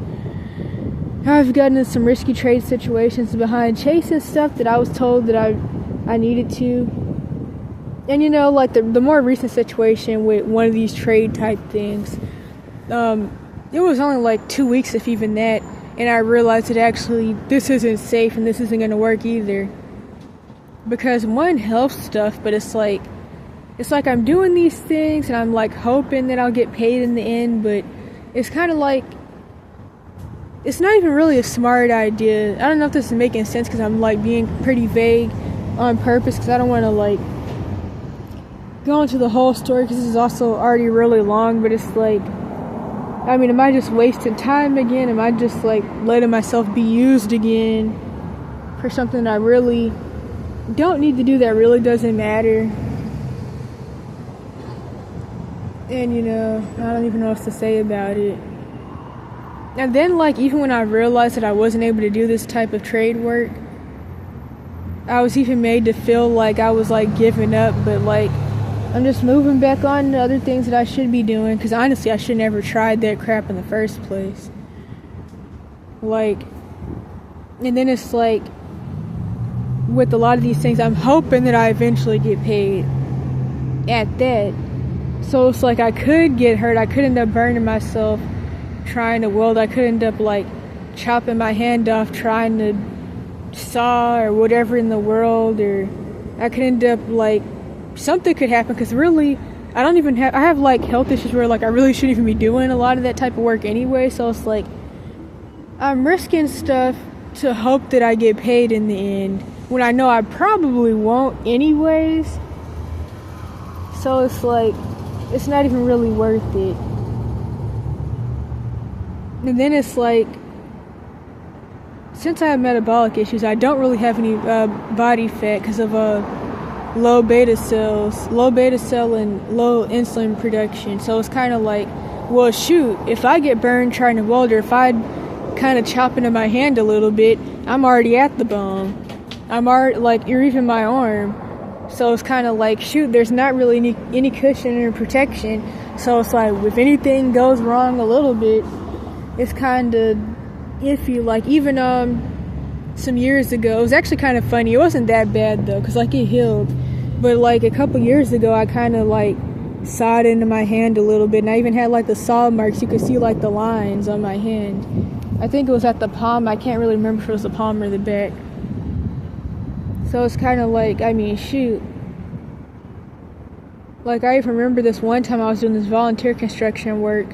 I've gotten in some risky trade situations behind chasing stuff that I was told that I needed to. And you know, like the more recent situation with one of these trade type things, it was only like 2 weeks, if even that, and I realized that actually this isn't safe and this isn't going to work either. Because one helps stuff, but it's like I'm doing these things and I'm like hoping that I'll get paid in the end, but it's kind of like, it's not even really a smart idea. I don't know if this is making sense, because I'm like being pretty vague on purpose, because I don't want to like go into the whole story, because this is also already really long. But it's like, I mean, am I just wasting time again? Am I just like letting myself be used again for something that I really don't need to do, that really doesn't matter? And you know, I don't even know what to say about it. And then, like, even when I realized that I wasn't able to do this type of trade work, I was even made to feel like I was like giving up, but like I'm just moving back on to other things that I should be doing, because honestly I should never tried that crap in the first place. Like, and then it's like, with a lot of these things, I'm hoping that I eventually get paid at that. So it's like I could get hurt, I could end up burning myself trying to weld, I could end up like chopping my hand off trying to saw or whatever in the world, or I could end up like, something could happen, because really I have like health issues where like I really shouldn't even be doing a lot of that type of work anyway. So it's like I'm risking stuff to hope that I get paid in the end, when I know I probably won't anyways. So it's like, it's not even really worth it. And then it's like, since I have metabolic issues, I don't really have any body fat because of low beta cell and low insulin production. So it's kind of like, well, shoot, if I get burned trying to weld, or if I kind of chop into my hand a little bit, I'm already at the bone. I'm already like, or even my arm. So it's kind of like, shoot, there's not really any cushion or protection. So it's like, if anything goes wrong a little bit, it's kind of iffy. Like, even some years ago, it was actually kind of funny. It wasn't that bad though, because like it healed. But like a couple years ago, I kind of like sawed into my hand a little bit, and I even had like the saw marks. You could see like the lines on my hand. I think it was at the palm. I can't really remember if it was the palm or the back. So it's kind of like, I mean, shoot. Like, I even remember this one time I was doing this volunteer construction work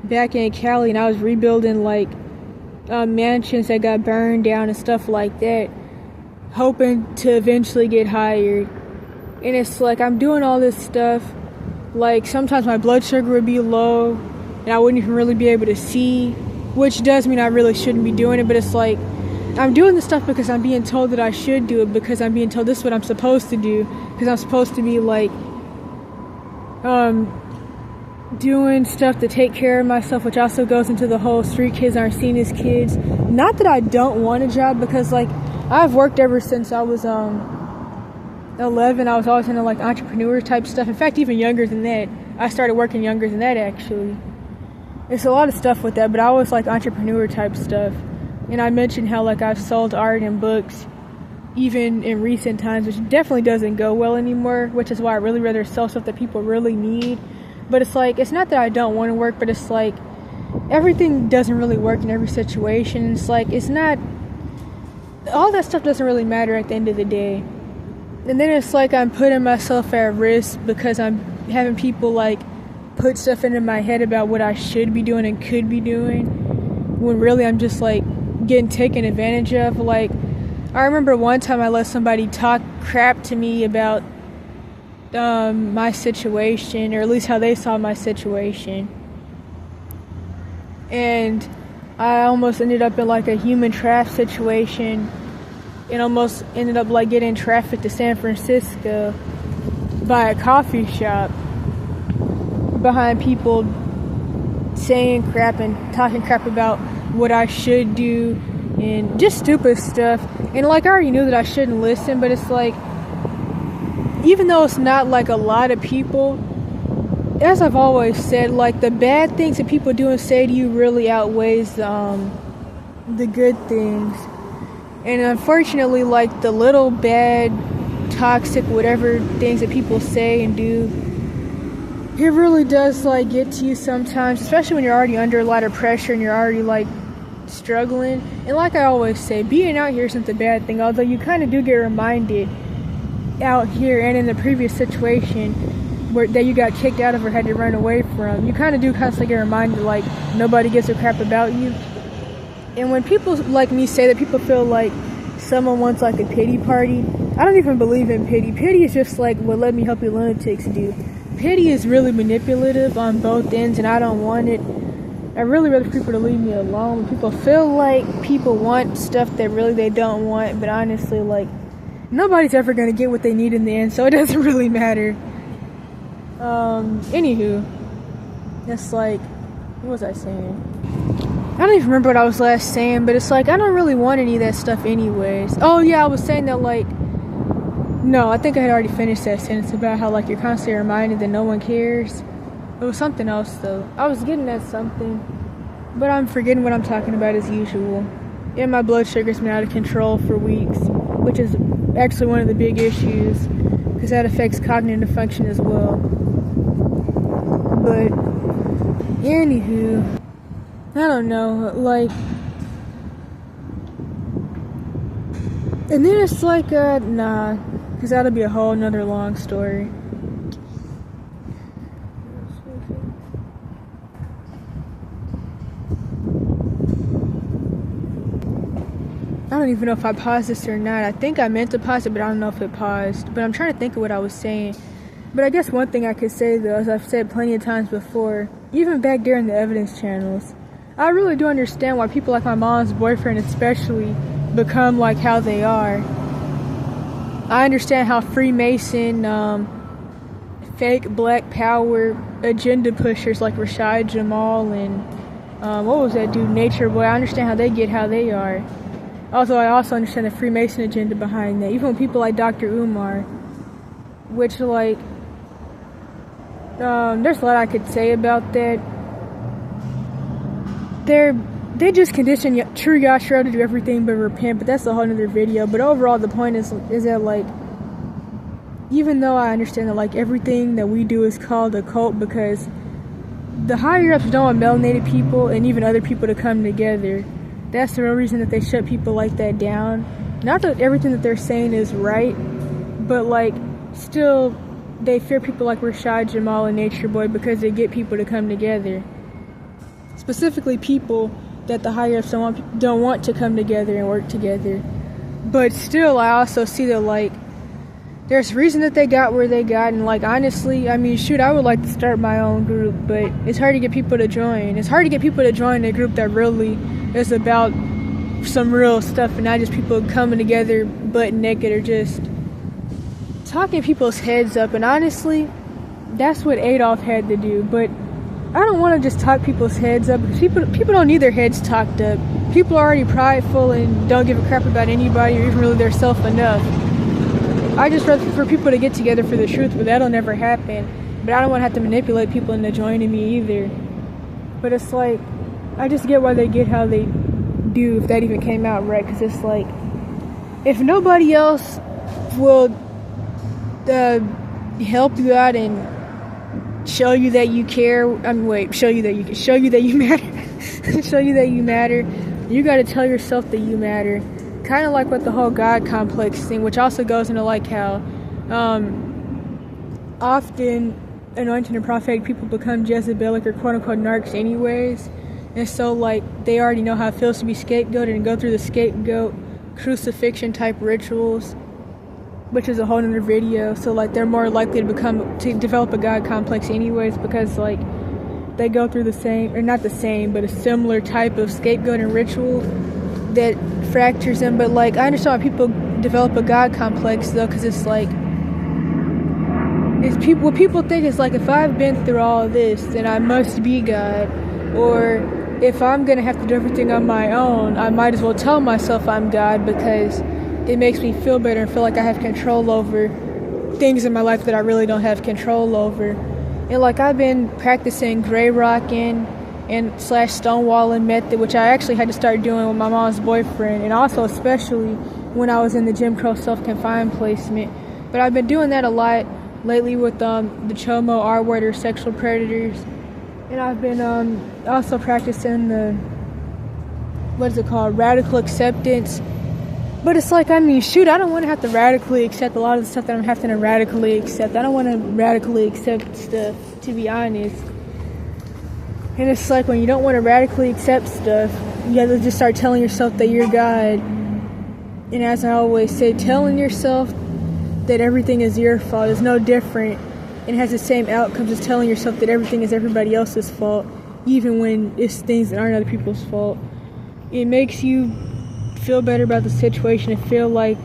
back in Cali, and I was rebuilding, like, mansions that got burned down and stuff like that, hoping to eventually get hired. And it's like, I'm doing all this stuff. Like, sometimes my blood sugar would be low, and I wouldn't even really be able to see, which does mean I really shouldn't be doing it, but it's like, I'm doing this stuff because I'm being told that I should do it, because I'm being told this is what I'm supposed to do, because I'm supposed to be, like, doing stuff to take care of myself, which also goes into the whole street kids aren't seen as kids. Not that I don't want a job, because, like, I've worked ever since I was 11. I was always into, like, entrepreneur type stuff. In fact, even younger than that. I started working younger than that, actually. It's a lot of stuff with that, but I always like entrepreneur type stuff. And I mentioned how, like, I've sold art and books even in recent times, which definitely doesn't go well anymore, which is why I really rather sell stuff that people really need. But it's like, it's not that I don't want to work, but it's like, everything doesn't really work in every situation. It's like, it's not, all that stuff doesn't really matter at the end of the day. And then it's like, I'm putting myself at risk because I'm having people, like, put stuff into my head about what I should be doing and could be doing, when really I'm just, like, getting taken advantage of. Like, I remember one time I let somebody talk crap to me about my situation, or at least how they saw my situation, and I almost ended up in, like, a human traffic situation, and almost ended up, like, getting trafficked to San Francisco by a coffee shop behind people saying crap and talking crap about what I should do and just stupid stuff. And, like, I already knew that I shouldn't listen, but it's like, even though it's not, like, a lot of people, as I've always said, like, the bad things that people do and say to you really outweighs the good things. And unfortunately, like, the little bad, toxic, whatever things that people say and do, it really does, like, get to you sometimes, especially when you're already under a lot of pressure and you're already, like, struggling. And like I always say, being out here isn't the bad thing, although you kind of do get reminded out here and in the previous situation that you got kicked out of or had to run away from. You kind of do constantly get reminded, like, nobody gives a crap about you. And when people like me say that people feel like someone wants, like, a pity party, I don't even believe in pity. Pity is just like what Let Me Help You lunatics do. Pity is really manipulative on both ends, and I don't want it. I really rather people to leave me alone. People feel like people want stuff that really they don't want, but honestly, like, nobody's ever going to get what they need in the end, so it doesn't really matter. Anywho, it's like, what was I saying? I don't even remember what I was last saying, but it's like, I don't really want any of that stuff anyways. Oh yeah, I was saying that, like, no, I think I had already finished that sentence about how, like, you're constantly reminded that no one cares. It was something else, though. I was getting at something, but I'm forgetting what I'm talking about as usual. And my blood sugar's been out of control for weeks, which is actually one of the big issues, because that affects cognitive function as well. But, anywho, I don't know, like, and then it's like, nah, because that'll be a whole nother long story. I don't even know if I paused this or not. I think I meant to pause it, but I don't know if it paused. But I'm trying to think of what I was saying. But I guess one thing I could say, though, as I've said plenty of times before, even back during the evidence channels, I really do understand why people like my mom's boyfriend especially become like how they are. I understand how Freemason, fake black power agenda pushers like Rashad Jamal and what was that dude, Nature Boy, I understand how they get how they are. Although I also understand the Freemason agenda behind that. Even with people like Dr. Umar, which, like, there's a lot I could say about that. They just condition true Yhwh to do everything but repent, but that's a whole nother video. But overall, the point is that, like, even though I understand that, like, everything that we do is called a cult because the higher ups don't want melanated people and even other people to come together. That's the real reason that they shut people like that down. not that everything that they're saying is right, but like still they fear people like Rashad Jamal and Nature Boy because they get people to come together. Specifically people that the higher ups don't want to come together and work together. But still, I also see that like there's reason that they got where they got, and like honestly, I mean, shoot, I would like to start my own group, but it's hard to get people to join. It's hard to get people to join a group that really is about some real stuff and not just people coming together butt naked or just talking people's heads up. And honestly, that's what Adolf had to do. But I don't want to just talk people's heads up, because people don't need their heads talked up. People are already prideful and don't give a crap about anybody or even really their self enough. I just rather for people to get together for the truth, but that'll never happen. But I don't want to have to manipulate people into joining me either. But it's like, I just get why they get how they do, if that even came out right. Because it's like, if nobody else will help you out and show you that you care, show you that you matter, show you that you matter, you got to tell yourself that you matter. Kind of like with the whole God complex thing, which also goes into like how often anointed and prophetic people become Jezebelic or quote-unquote narcs anyways. And so like they already know how it feels to be scapegoated and go through the scapegoat crucifixion type rituals, which is a whole nother video. So like they're more likely to develop a God complex anyways, because like they go through the same, or not the same, but a similar type of scapegoating ritual that fractures them. But like I understand why people develop a God complex though, because it's like what people think is like, if I've been through all of this, then I must be God. Or if I'm gonna have to do everything on my own, I might as well tell myself I'm God, because it makes me feel better and feel like I have control over things in my life that I really don't have control over. And like I've been practicing gray rocking and / stonewalling method, which I actually had to start doing with my mom's boyfriend, and also especially when I was in the Jim Crow self-confined placement. But I've been doing that a lot lately with the Chomo R-word or sexual predators. And I've been also practicing the, radical acceptance. But it's like, I mean, shoot, I don't want to have to radically accept a lot of the stuff that I'm having to radically accept. I don't want to radically accept stuff, to be honest. And it's like, when you don't want to radically accept stuff, you have to just start telling yourself that you're God. And as I always say, telling yourself that everything is your fault is no different and has the same outcomes as telling yourself that everything is everybody else's fault, even when it's things that aren't other people's fault. It makes you feel better about the situation and feel like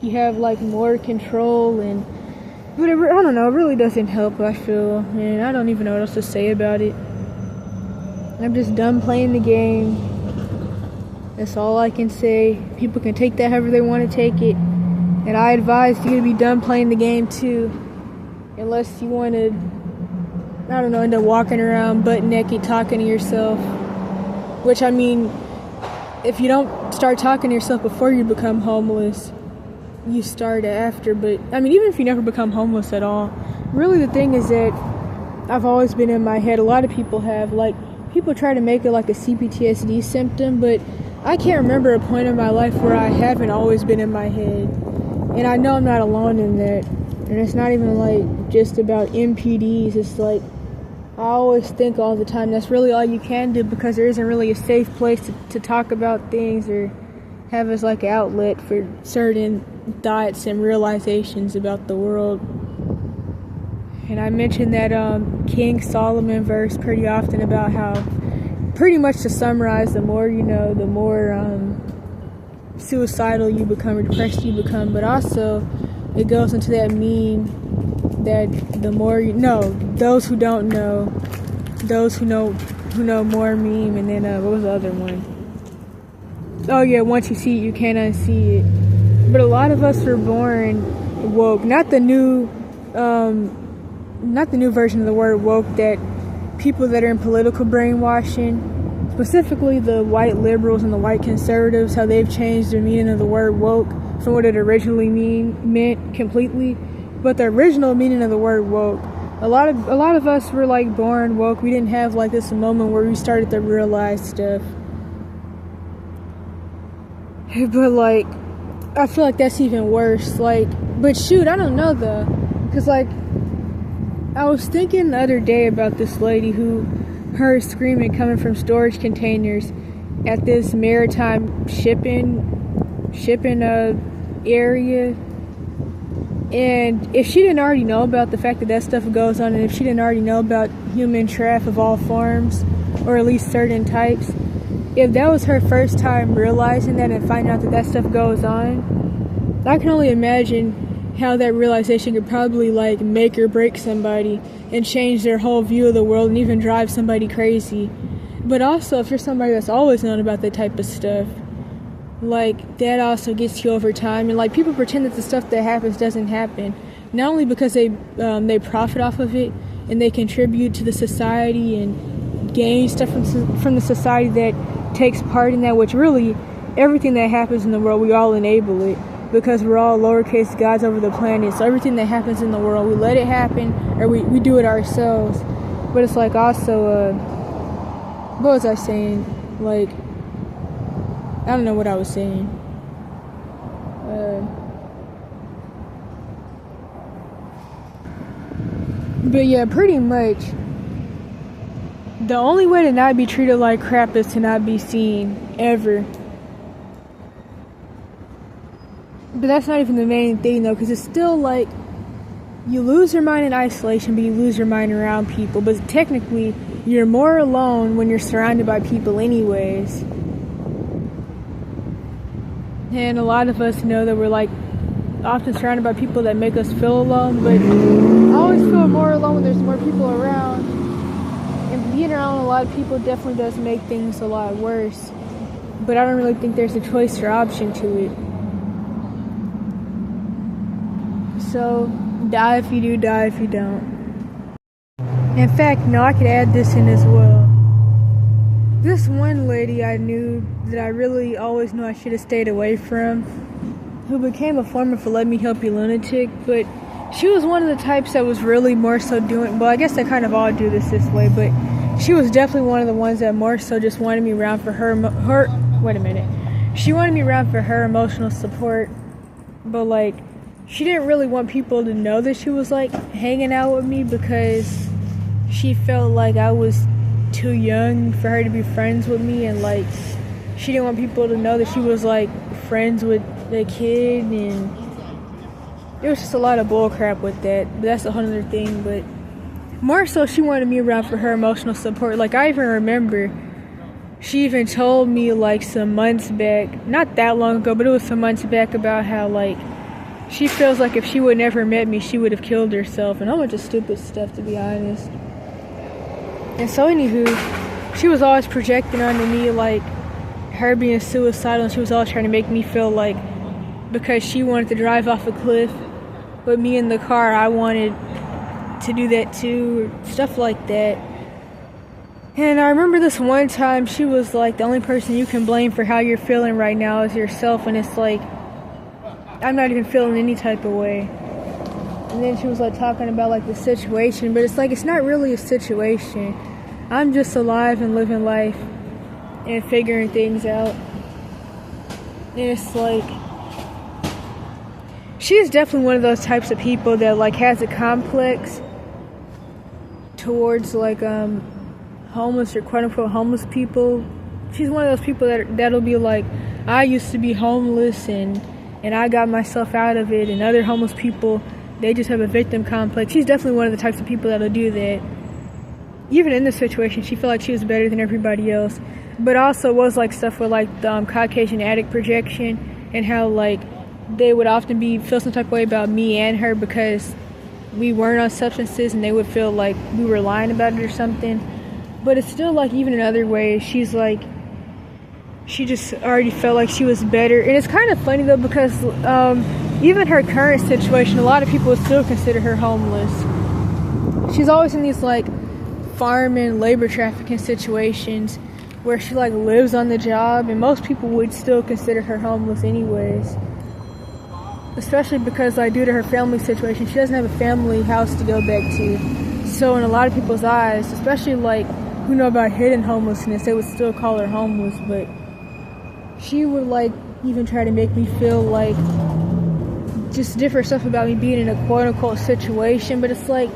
you have like more control, and whatever. I don't know, it really doesn't help, I feel, and I don't even know what else to say about it. I'm just done playing the game. That's all I can say. People can take that however they want to take it, and I advise you to be done playing the game too, unless you want to, I don't know, end up walking around butt naked talking to yourself. Which, I mean, if you don't start talking to yourself before you become homeless, you start after. But I mean, even if you never become homeless at all, really the thing is that I've always been in my head. A lot of people have, like, people try to make it like a CPTSD symptom, but I can't remember a point in my life where I haven't always been in my head. And I know I'm not alone in that. And it's not even like just about MPDs. It's like, I always think all the time that's really all you can do, because there isn't really a safe place to talk about things or have as like an outlet for certain thoughts and realizations about the world. And I mentioned that King Solomon verse pretty often about how, pretty much to summarize, the more you know, the more suicidal you become or depressed you become. But also it goes into that meme that the more you know, those who don't know, those who know more meme. And then what was the other one? Oh yeah, once you see it, you can't unsee it. But a lot of us were born woke, not the new version of the word woke that people that are in political brainwashing, specifically the white liberals and the white conservatives, how they've changed the meaning of the word woke from what it originally meant completely. But the original meaning of the word woke, a lot of us were like born woke. We didn't have like this moment where we started to realize stuff. But like, I feel like that's even worse. Like, but shoot, I don't know though, because like I was thinking the other day about this lady who heard screaming coming from storage containers at this maritime shipping area. And if she didn't already know about the fact that that stuff goes on, and if she didn't already know about human trafficking of all forms, or at least certain types, if that was her first time realizing that and finding out that that stuff goes on, I can only imagine how that realization could probably like make or break somebody and change their whole view of the world and even drive somebody crazy. But also, if you're somebody that's always known about that type of stuff, like, that also gets you over time. And like, people pretend that the stuff that happens doesn't happen, not only because they profit off of it and they contribute to the society and gain stuff from the society that takes part in that, which really everything that happens in the world, we all enable it because we're all lowercase gods over the planet. So everything that happens in the world, we let it happen, or we do it ourselves. But it's like also what was I saying? Like, I don't know what I was saying. But yeah, pretty much the only way to not be treated like crap is to not be seen, ever. But that's not even the main thing though, because it's still like, you lose your mind in isolation, but you lose your mind around people. But technically, you're more alone when you're surrounded by people anyways. And a lot of us know that we're like often surrounded by people that make us feel alone, but I always feel more alone when there's more people around. And being around a lot of people definitely does make things a lot worse. But I don't really think there's a choice or option to it. So, die if you do, die if you don't. In fact, no, I could add this in as well. This one lady I knew that I really always knew I should have stayed away from, who became a former for Let Me Help You lunatic, but she was one of the types that was really more so doing, well, I guess they kind of all do this way, but she was definitely one of the ones that more so just wanted me around for she wanted me around for her emotional support, but like, she didn't really want people to know that she was like hanging out with me because she felt like I was too young for her to be friends with me, and like she didn't want people to know that she was like friends with the kid, and it was just a lot of bull crap with that. But that's a whole other thing. But more so, she wanted me around for her emotional support. Like, I even remember she even told me like some months back, not that long ago, but it was some months back, about how like she feels like if she would never met me, she would have killed herself, and a whole bunch of stupid stuff, to be honest. And so anywho, she was always projecting onto me like her being suicidal, and she was always trying to make me feel like because she wanted to drive off a cliff, but me in the car, I wanted to do that too, or stuff like that. And I remember this one time she was like, the only person you can blame for how you're feeling right now is yourself, and it's like, I'm not even feeling any type of way. And then she was like talking about like the situation, but it's like, it's not really a situation. I'm just alive and living life and figuring things out. And it's like, she's definitely one of those types of people that like has a complex towards like homeless or quote unquote homeless people. She's one of those people that'll be like, I used to be homeless and I got myself out of it, and other homeless people, they just have a victim complex. She's definitely one of the types of people that'll do that. Even in this situation, she felt like she was better than everybody else. But also was like stuff with like the Caucasian addict projection, and how like they would often feel some type of way about me and her because we weren't on substances, and they would feel like we were lying about it or something. But it's still like, even in other ways, she's like, she just already felt like she was better. And it's kind of funny though, because even her current situation, a lot of people would still consider her homeless. She's always in these like farming, labor trafficking situations where she like lives on the job, and most people would still consider her homeless anyways. Especially because like due to her family situation, she doesn't have a family house to go back to. So in a lot of people's eyes, especially like who know about hidden homelessness, they would still call her homeless, but she would like even try to make me feel like just different stuff about me being in a quote-unquote situation. But it's like,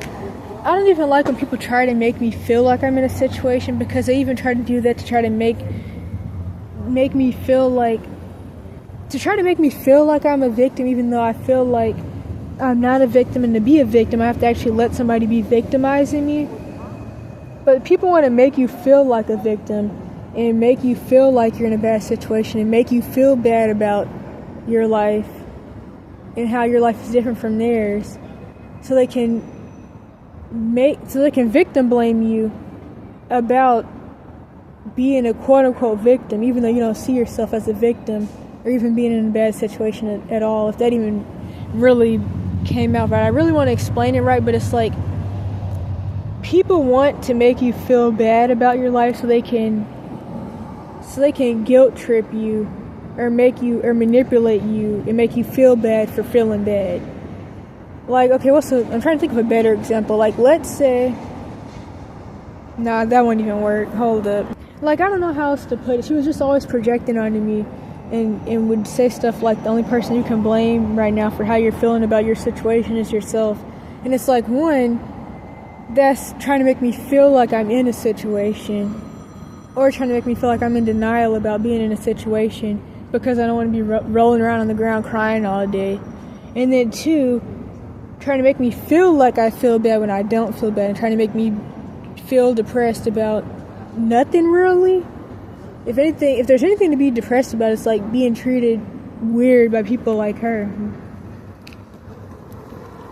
I don't even like when people try to make me feel like I'm in a situation, because they even try to do that to try to make me feel like I'm a victim, even though I feel like I'm not a victim. And to be a victim, I have to actually let somebody be victimizing me. But people want to make you feel like a victim and make you feel like you're in a bad situation and make you feel bad about your life and how your life is different from theirs, so they can victim blame you about being a quote-unquote victim, even though you don't see yourself as a victim or even being in a bad situation at all, if that even really came out right. I really want to explain it right, but it's like, people want to make you feel bad about your life so they can guilt trip you or manipulate you and make you feel bad for feeling bad. Like, okay, I'm trying to think of a better example. Like, let's say, nah, that wouldn't even work. Hold up. Like, I don't know how else to put it. She was just always projecting onto me and would say stuff like, the only person you can blame right now for how you're feeling about your situation is yourself. And it's like, one, that's trying to make me feel like I'm in a situation, or trying to make me feel like I'm in denial about being in a situation because I don't want to be rolling around on the ground crying all day. And then two, trying to make me feel like I feel bad when I don't feel bad, and trying to make me feel depressed about nothing really. If there's anything to be depressed about, it's like being treated weird by people like her.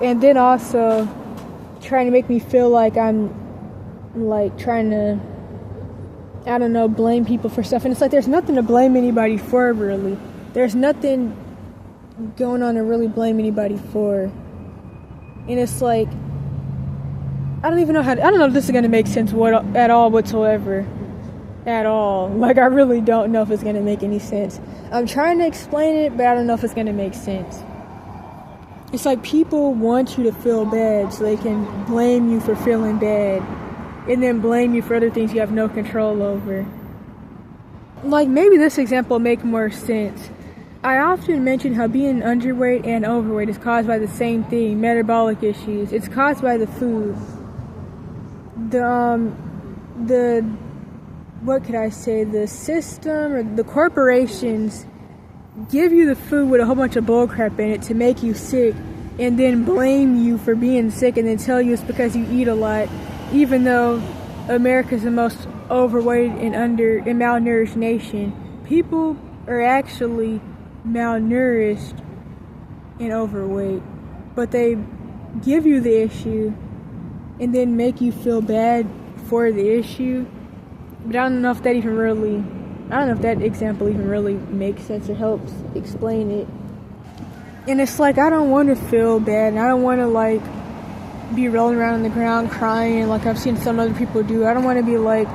And then also trying to make me feel like I'm like trying to, I don't know, blame people for stuff. And it's like, there's nothing to blame anybody for, really. There's nothing going on to really blame anybody for. And it's like, I don't know if this is going to make sense at all whatsoever. At all. Like, I really don't know if it's going to make any sense. I'm trying to explain it, but I don't know if it's going to make sense. It's like, people want you to feel bad so they can blame you for feeling bad, and then blame you for other things you have no control over. Like, maybe this example will make more sense. I often mention how being underweight and overweight is caused by the same thing, metabolic issues. It's caused by the food. The system or the corporations give you the food with a whole bunch of bullcrap in it to make you sick, and then blame you for being sick, and then tell you it's because you eat a lot, even though America's the most overweight and malnourished nation. People are actually malnourished and overweight, but they give you the issue and then make you feel bad for the issue. But I don't know if that example even really makes sense or helps explain it. And it's like, I don't want to feel bad, and I don't want to like be rolling around on the ground crying like I've seen some other people do. I don't want to be like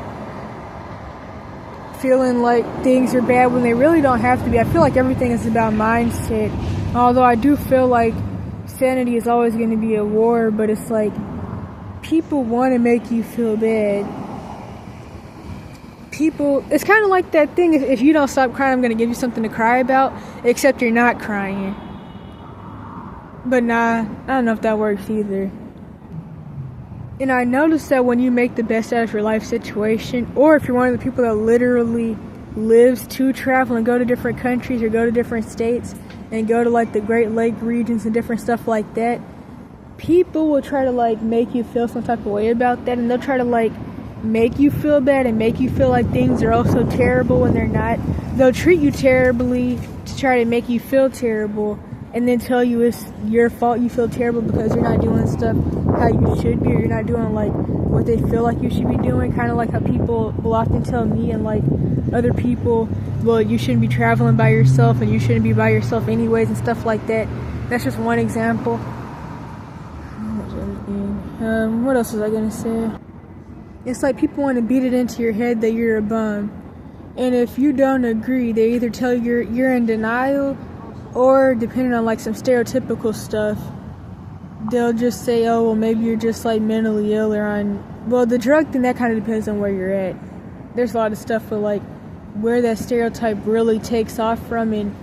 feeling like things are bad when they really don't have to be. I feel like everything is about mindset. Although I do feel like sanity is always going to be a war, but it's like, people want to make you feel bad. It's kind of like that thing, if you don't stop crying, I'm going to give you something to cry about, except you're not crying. But nah, I don't know if that works either. And I noticed that when you make the best out of your life situation, or if you're one of the people that literally lives to travel and go to different countries or go to different states and go to like the Great Lake regions and different stuff like that, people will try to like make you feel some type of way about that, and they'll try to like make you feel bad and make you feel like things are also terrible when they're not. They'll treat you terribly to try to make you feel terrible, and then tell you it's your fault you feel terrible because you're not doing stuff how you should be, or you're not doing like what they feel like you should be doing. Kind of like how people will often tell me and like other people, well, you shouldn't be traveling by yourself and you shouldn't be by yourself anyways and stuff like that. That's just one example. What else was I gonna say? It's like people want to beat it into your head that you're a bum, and if you don't agree, they either tell you you're in denial, or depending on like some stereotypical stuff, they'll just say, oh, well, maybe you're just like mentally ill, or on, well, the drug thing, that kind of depends on where you're at. There's a lot of stuff with like where that stereotype really takes off from and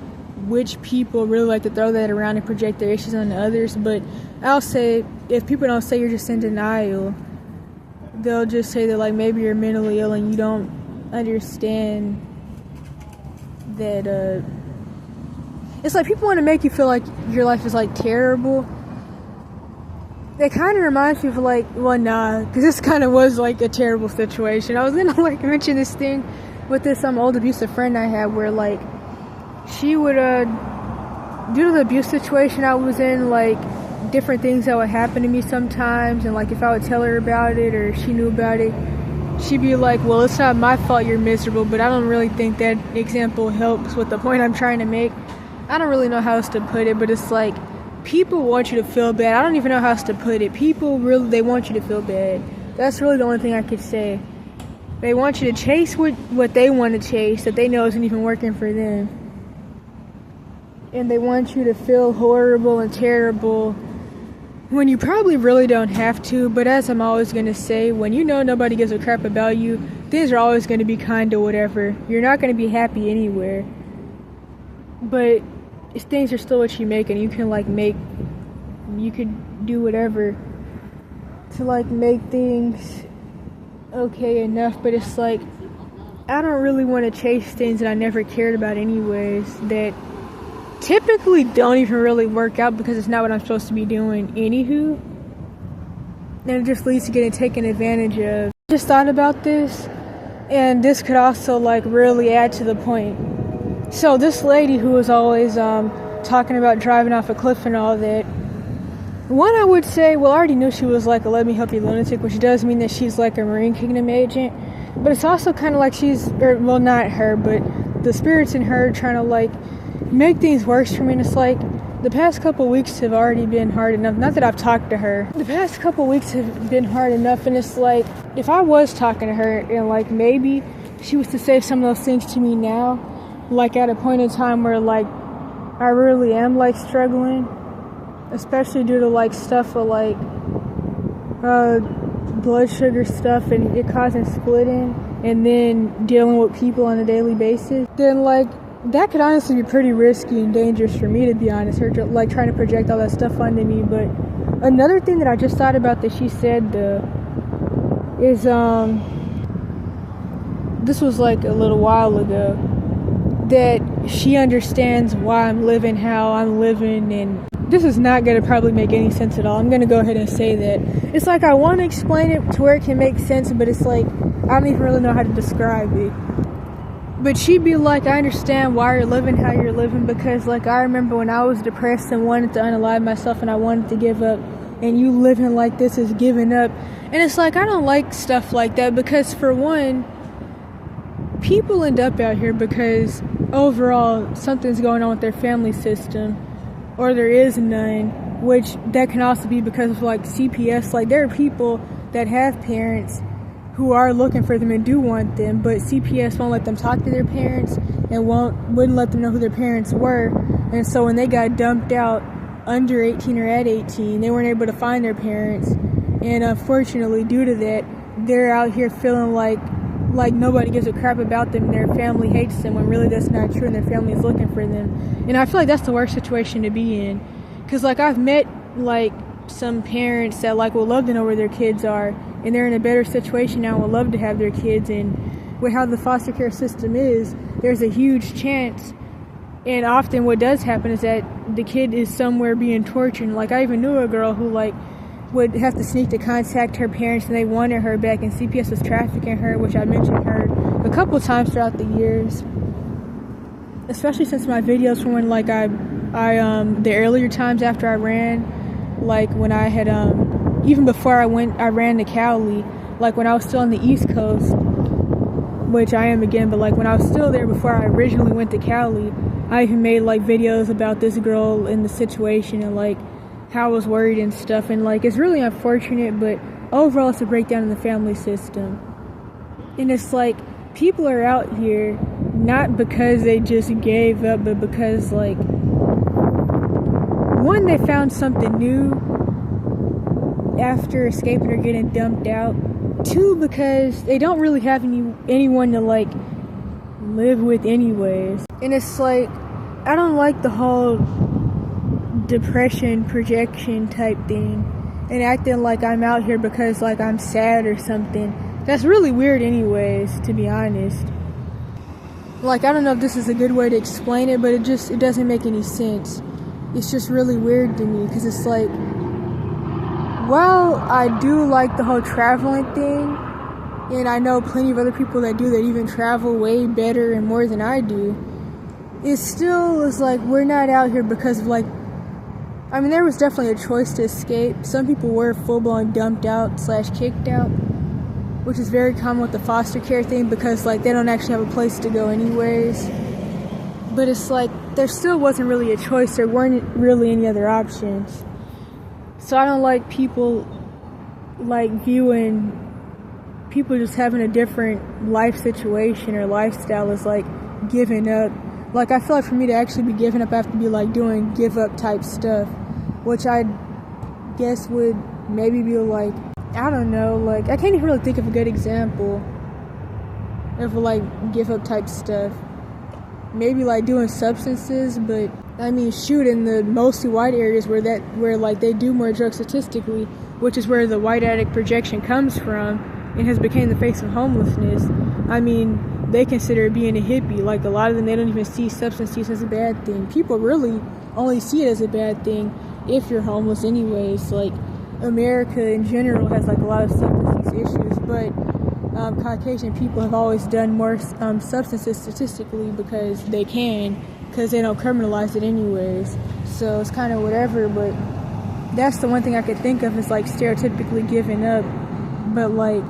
which people really like to throw that around and project their issues on others. But I'll say, if people don't say you're just in denial, they'll just say that, like, maybe you're mentally ill and you don't understand that it's like people want to make you feel like your life is like terrible. It kind of reminds me of, like, well, nah, because this kind of was like a terrible situation. I was gonna like mention this thing with this old abusive friend I had, where like she would due to the abuse situation I was in, like different things that would happen to me sometimes, and like if I would tell her about it or she knew about it, she'd be like, well, it's not my fault you're miserable. But I don't really think that example helps with the point I'm trying to make. I don't really know how else to put it, but it's like people want you to feel bad. I don't even know how else to put it. People really, they want you to feel bad. That's really the only thing I could say. They want you to chase what they want to chase that they know isn't even working for them. And they want you to feel horrible and terrible when you probably really don't have to. But as I'm always going to say, when you know nobody gives a crap about you, things are always going to be kind or whatever. You're not going to be happy anywhere. But things are still what you make, and you can like you could do whatever to like make things okay enough. But it's like, I don't really want to chase things that I never cared about anyways, that typically don't even really work out because it's not what I'm supposed to be doing anywho, and it just leads to getting taken advantage of. I just thought about this, and this could also like really add to the point. So this lady who was always talking about driving off a cliff and all that, one, I would say, well, I already knew she was like a let me help you lunatic, which does mean that she's like a Marine Kingdom agent, but it's also kind of like she's, or well, not her, but the spirits in her trying to like make things worse for me. And it's like, the past couple weeks have already been hard enough. Not that I've talked to her. The past couple weeks have been hard enough, and it's like, if I was talking to her and like maybe she was to say some of those things to me now, like at a point in time where like I really am like struggling, especially due to like stuff with like blood sugar stuff and it causing splitting, and then dealing with people on a daily basis, then like that could honestly be pretty risky and dangerous for me, to be honest, her like trying to project all that stuff onto me. But another thing that I just thought about that she said is this was like a little while ago, that she understands why I'm living how I'm living, and this is not going to probably make any sense at all. I'm going to go ahead and say that. It's like I want to explain it to where it can make sense, but it's like I don't even really know how to describe it. But she'd be like, I understand why you're living how you're living, because like I remember when I was depressed and wanted to unalive myself and I wanted to give up, and you living like this is giving up. And it's like, I don't like stuff like that, because for one, people end up out here because overall something's going on with their family system, or there is none, which that can also be because of like CPS. Like there are people that have parents who are looking for them and do want them, but CPS won't let them talk to their parents and wouldn't let them know who their parents were. And so when they got dumped out under 18 or at 18, they weren't able to find their parents, and unfortunately due to that, they're out here feeling like nobody gives a crap about them and their family hates them, when really that's not true and their family is looking for them. And I feel like that's the worst situation to be in, because like I've met like some parents that like would love to know where their kids are, and they're in a better situation now and would love to have their kids. And with how the foster care system is, there's a huge chance, and often what does happen is that the kid is somewhere being tortured. Like I even knew a girl who like would have to sneak to contact her parents, and they wanted her back, and CPS was trafficking her, which I mentioned her a couple times throughout the years, especially since my videos from when like I the earlier times after I ran, like when I had even before I ran to Cali, like when I was still on the East Coast, which I am again, but like when I was still there before I originally went to Cali, I even made like videos about this girl and the situation and like how I was worried and stuff. And like it's really unfortunate, but overall it's a breakdown in the family system. And it's like people are out here not because they just gave up, but because like one, they found something new after escaping or getting dumped out. Two, because they don't really have anyone to like live with anyways. And it's like, I don't like the whole depression projection type thing and acting like I'm out here because like I'm sad or something. That's really weird anyways, to be honest. Like, I don't know if this is a good way to explain it, but it doesn't make any sense. It's just really weird to me because it's like, well, I do like the whole traveling thing, and I know plenty of other people that do that even travel way better and more than I do. It still is like, we're not out here because of like, I mean, there was definitely a choice to escape. Some people were full-blown dumped out / kicked out, which is very common with the foster care thing because like they don't actually have a place to go anyways. But it's like there still wasn't really a choice. There weren't really any other options. So I don't like people like viewing people just having a different life situation or lifestyle as like giving up. Like, I feel like for me to actually be giving up, I have to be like doing give up type stuff, which I guess would maybe be like, I don't know, like, I can't even really think of a good example of like give up type stuff. Maybe like doing substances, but I mean, shoot, in the mostly white areas where like they do more drugs statistically, which is where the white addict projection comes from and has become the face of homelessness. I mean, they consider it being a hippie. Like, a lot of them, they don't even see substance use as a bad thing. People really only see it as a bad thing if you're homeless anyways. Like, America in general has like a lot of substance use issues, but Caucasian people have always done more substances statistically because they don't criminalize it anyways. So it's kind of whatever, but that's the one thing I could think of is like stereotypically giving up. But like,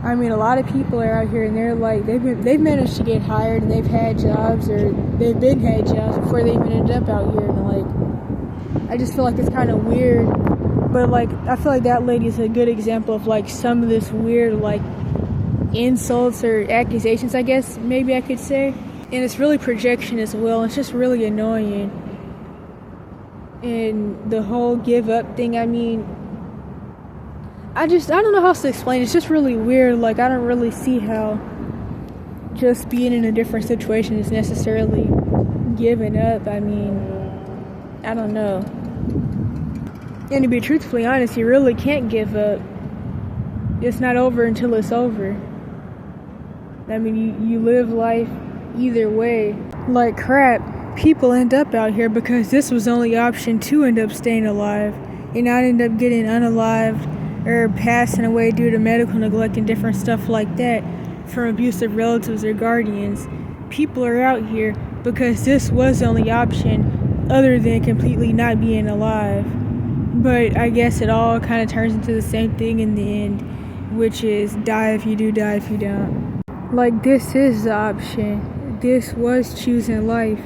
I mean, a lot of people are out here and they're like, they've managed to get hired and they've had jobs, or they've been had jobs before they even ended up out here. And like, I just feel like it's kind of weird. But like, I feel like that lady is a good example of like some of this weird like insults or accusations, I guess maybe I could say. And it's really projection as well. It's just really annoying. And the whole give up thing, I mean, I don't know how else to explain. It's just really weird. Like, I don't really see how just being in a different situation is necessarily giving up. I mean, I don't know. And to be truthfully honest, you really can't give up. It's not over until it's over. I mean, you live life either way. Like crap, people end up out here because this was the only option to end up staying alive, and not end up getting unalived or passing away due to medical neglect and different stuff like that from abusive relatives or guardians. People are out here because this was the only option other than completely not being alive. But I guess it all kind of turns into the same thing in the end, which is die if you do, die if you don't. Like, this is the option. This was choosing life.